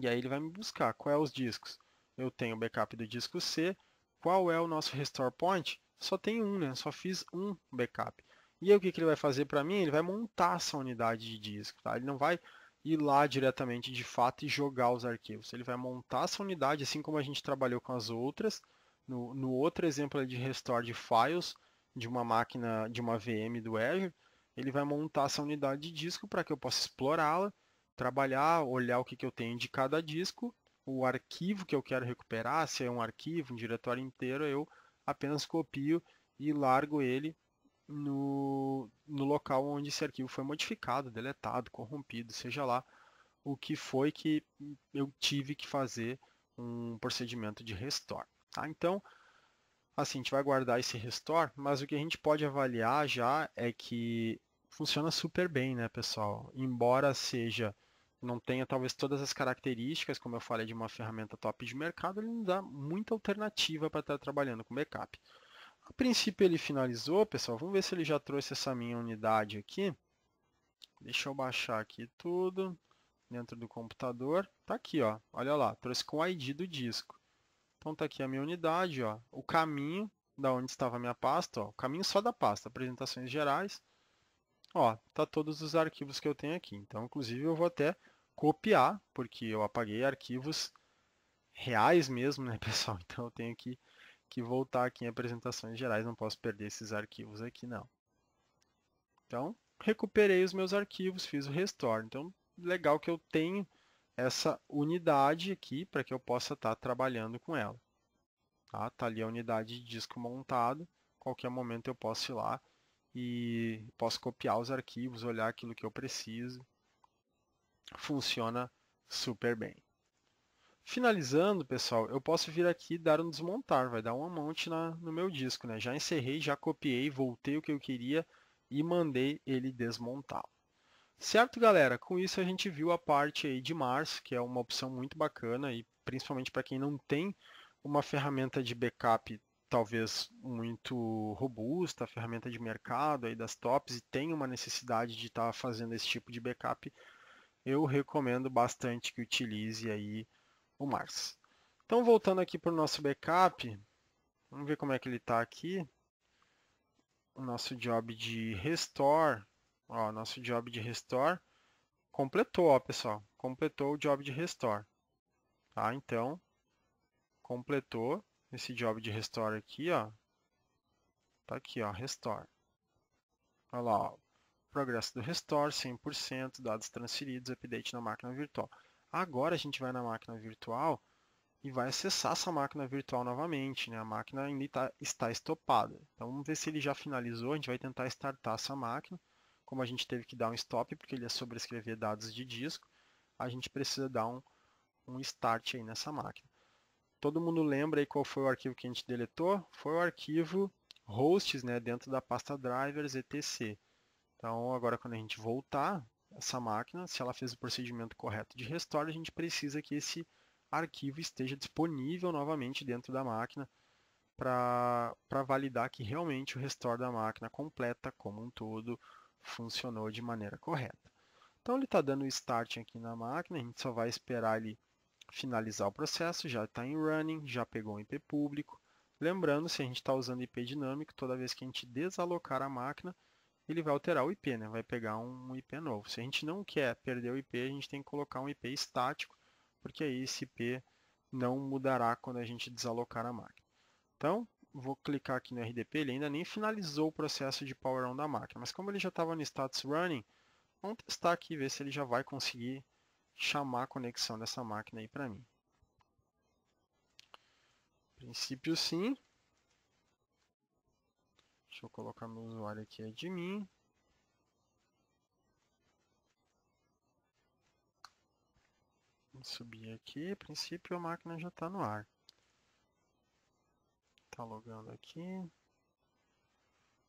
S2: E aí ele vai me buscar qual é os discos. Eu tenho o backup do disco C. Qual é o nosso restore point? Só tem um, né? Só fiz um backup. E aí o que ele vai fazer para mim? Ele vai montar essa unidade de disco, tá? Ele não vai ir lá diretamente de fato e jogar os arquivos. Ele vai montar essa unidade, assim como a gente trabalhou com as outras. No outro exemplo de restore de files de uma máquina, de uma VM do Azure, ele vai montar essa unidade de disco para que eu possa explorá-la, trabalhar, olhar o que eu tenho de cada disco, o arquivo que eu quero recuperar, se é um arquivo, um diretório inteiro, eu apenas copio e largo ele no local onde esse arquivo foi modificado, deletado, corrompido, seja lá o que foi que eu tive que fazer um procedimento de restore. Tá? Então, assim, a gente vai guardar esse restore, mas o que a gente pode avaliar já é que funciona super bem, né, pessoal? Embora seja, não tenha talvez todas as características, como eu falei, de uma ferramenta top de mercado, ele não dá muita alternativa para estar trabalhando com backup. A princípio ele finalizou, pessoal. Vamos ver se ele já trouxe essa minha unidade aqui. Deixa eu baixar aqui tudo dentro do computador. Tá aqui, ó. Olha lá, trouxe com o ID do disco. Então tá aqui a minha unidade, ó, o caminho da onde estava a minha pasta, ó, o caminho só da pasta, apresentações gerais. Ó, tá todos os arquivos que eu tenho aqui. Então, inclusive, eu vou até copiar, porque eu apaguei arquivos reais mesmo, né, pessoal? Então eu tenho que voltar aqui em apresentações gerais, não posso perder esses arquivos aqui, não. Então, recuperei os meus arquivos, fiz o restore. Então, legal que eu tenho essa unidade aqui para que eu possa estar trabalhando com ela. Tá ali a unidade de disco montado. Qualquer momento eu posso ir lá e posso copiar os arquivos, olhar aquilo que eu preciso. Funciona super bem. Finalizando, pessoal, eu posso vir aqui e dar um desmontar, vai dar um monte no meu disco, né? Já encerrei, já copiei, voltei o que eu queria e mandei ele desmontar. Certo, galera? Com isso a gente viu a parte aí de Mars, que é uma opção muito bacana e principalmente para quem não tem uma ferramenta de backup talvez muito robusta, ferramenta de mercado aí das tops e tem uma necessidade de estar fazendo esse tipo de backup, eu recomendo bastante que utilize aí o Mars. Então voltando aqui para o nosso backup, vamos ver como é que ele está aqui. O nosso job de restore, ó, nosso job de restore completou, ó, pessoal, completou o job de restore, tá? Então, completou esse job de restore aqui, ó, tá aqui, ó, restore. Olha lá, ó, progresso do restore, 100%, dados transferidos, update na máquina virtual. Agora a gente vai na máquina virtual e vai acessar essa máquina virtual novamente, né? A máquina ainda está estopada. Então vamos ver se ele já finalizou, a gente vai tentar startar essa máquina. Como a gente teve que dar um stop porque ele ia sobrescrever dados de disco, a gente precisa dar um start aí nessa máquina. Todo mundo lembra aí qual foi o arquivo que a gente deletou? Foi o arquivo hosts, né, dentro da pasta drivers etc. Então agora quando a gente voltar essa máquina, se ela fez o procedimento correto de restore, a gente precisa que esse arquivo esteja disponível novamente dentro da máquina para validar que realmente o restore da máquina completa como um todo funcionou de maneira correta. Então ele está dando o start aqui na máquina, a gente só vai esperar ele finalizar o processo, já está em running, já pegou um IP público. Lembrando, se a gente está usando IP dinâmico, toda vez que a gente desalocar a máquina, ele vai alterar o IP, né? Vai pegar um IP novo. Se a gente não quer perder o IP, a gente tem que colocar um IP estático, porque aí esse IP não mudará quando a gente desalocar a máquina. Então, vou clicar aqui no RDP, ele ainda nem finalizou o processo de power on da máquina, mas como ele já estava no status running, vamos testar aqui, ver se ele já vai conseguir chamar a conexão dessa máquina aí para mim. A princípio sim. Deixa eu colocar meu usuário aqui admin. Vou subir aqui, a princípio a máquina já está no ar. Está logando aqui.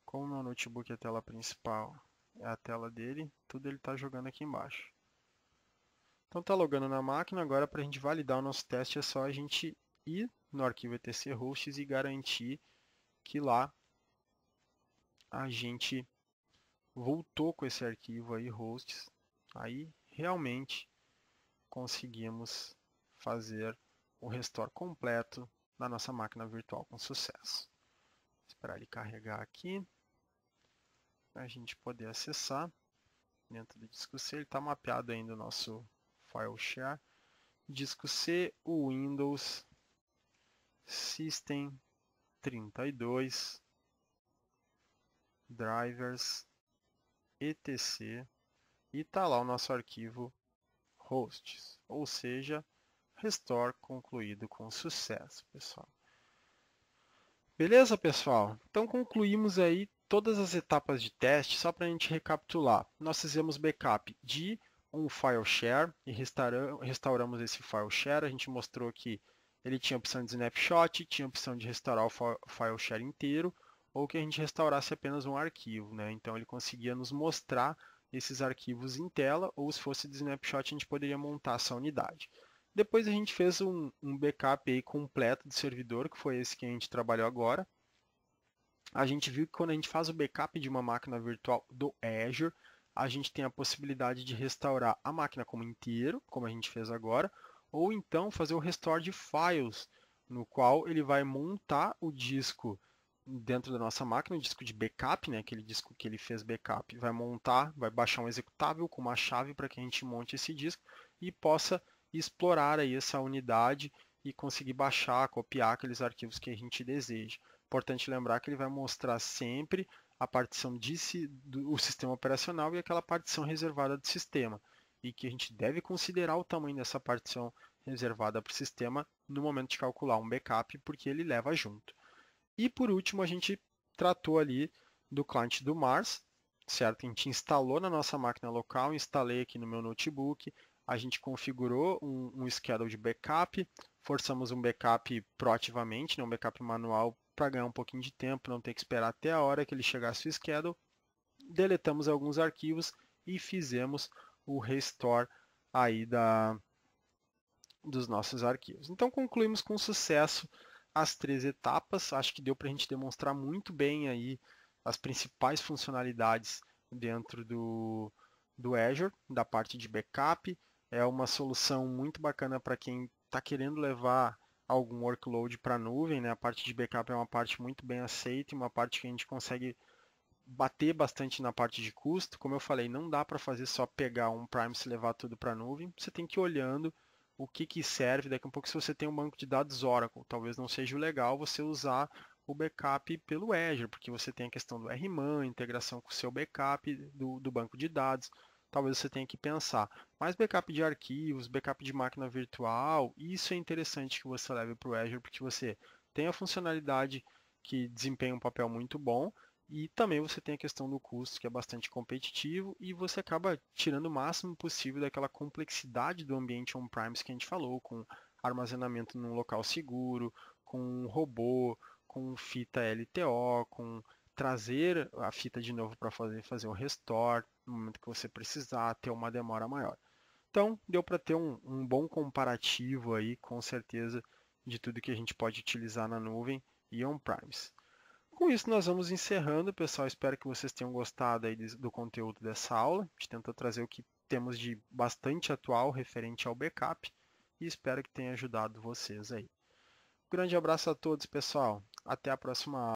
S2: Como meu notebook é a tela principal, é a tela dele, tudo ele está jogando aqui embaixo. Então está logando na máquina, agora para a gente validar o nosso teste é só a gente ir no arquivo etc hosts e garantir que lá a gente voltou com esse arquivo aí hosts. Aí realmente conseguimos fazer o restore completo da nossa máquina virtual com sucesso. Vou esperar ele carregar aqui para a gente poder acessar dentro do disco C. Ele está mapeado ainda o nosso file share. Disco C, o Windows System 32 drivers etc. E está lá o nosso arquivo hosts, ou seja, restore concluído com sucesso, pessoal. Beleza, pessoal? Então concluímos aí todas as etapas de teste, só para a gente recapitular. Nós fizemos backup de um file share e restauramos esse file share. A gente mostrou que ele tinha opção de snapshot, tinha opção de restaurar o file share inteiro, ou que a gente restaurasse apenas um arquivo, né? Então ele conseguia nos mostrar esses arquivos em tela, ou se fosse de snapshot, a gente poderia montar essa unidade. Depois a gente fez um backup aí completo do servidor, que foi esse que a gente trabalhou agora. A gente viu que quando a gente faz o backup de uma máquina virtual do Azure, a gente tem a possibilidade de restaurar a máquina como inteiro, como a gente fez agora, ou então fazer o restore de files, no qual ele vai montar o disco dentro da nossa máquina, o disco de backup, né, aquele disco que ele fez backup, vai montar, vai baixar um executável com uma chave para que a gente monte esse disco e possa explorar aí essa unidade e conseguir baixar, copiar aqueles arquivos que a gente deseja. Importante lembrar que ele vai mostrar sempre a partição do sistema operacional e aquela partição reservada do sistema, e que a gente deve considerar o tamanho dessa partição reservada para o sistema no momento de calcular um backup, porque ele leva junto. E por último, a gente tratou ali do cliente do Mars, certo? A gente instalou na nossa máquina local, instalei aqui no meu notebook, a gente configurou um schedule de backup, forçamos um backup proativamente, né, um backup manual para ganhar um pouquinho de tempo, não ter que esperar até a hora que ele chegasse o schedule, deletamos alguns arquivos e fizemos o restore aí dos nossos arquivos. Então concluímos com sucesso as 3 etapas. Acho que deu para a gente demonstrar muito bem aí as principais funcionalidades dentro do Azure, da parte de backup. É uma solução muito bacana para quem está querendo levar algum workload para a nuvem, né? A parte de backup é uma parte muito bem aceita, uma parte que a gente consegue bater bastante na parte de custo. Como eu falei, não dá para fazer só pegar um Primus e levar tudo para a nuvem. Você tem que ir olhando o que serve. Daqui a pouco, se você tem um banco de dados Oracle, talvez não seja legal você usar o backup pelo Azure, porque você tem a questão do RMAN, integração com o seu backup do banco de dados. talvez você tenha que pensar. Mas backup de arquivos, backup de máquina virtual, isso é interessante que você leve para o Azure, porque você tem a funcionalidade que desempenha um papel muito bom, e também você tem a questão do custo, que é bastante competitivo, e você acaba tirando o máximo possível daquela complexidade do ambiente on-premise que a gente falou, com armazenamento num local seguro, com um robô, com fita LTO, com trazer a fita de novo para fazer o restore no momento que você precisar, ter uma demora maior. Então, deu para ter um bom comparativo aí, com certeza, de tudo que a gente pode utilizar na nuvem e on-premise. Com isso, nós vamos encerrando, pessoal. Espero que vocês tenham gostado aí do conteúdo dessa aula. A gente tentou trazer o que temos de bastante atual referente ao backup e espero que tenha ajudado vocês aí. Um grande abraço a todos, pessoal. Até a próxima aula.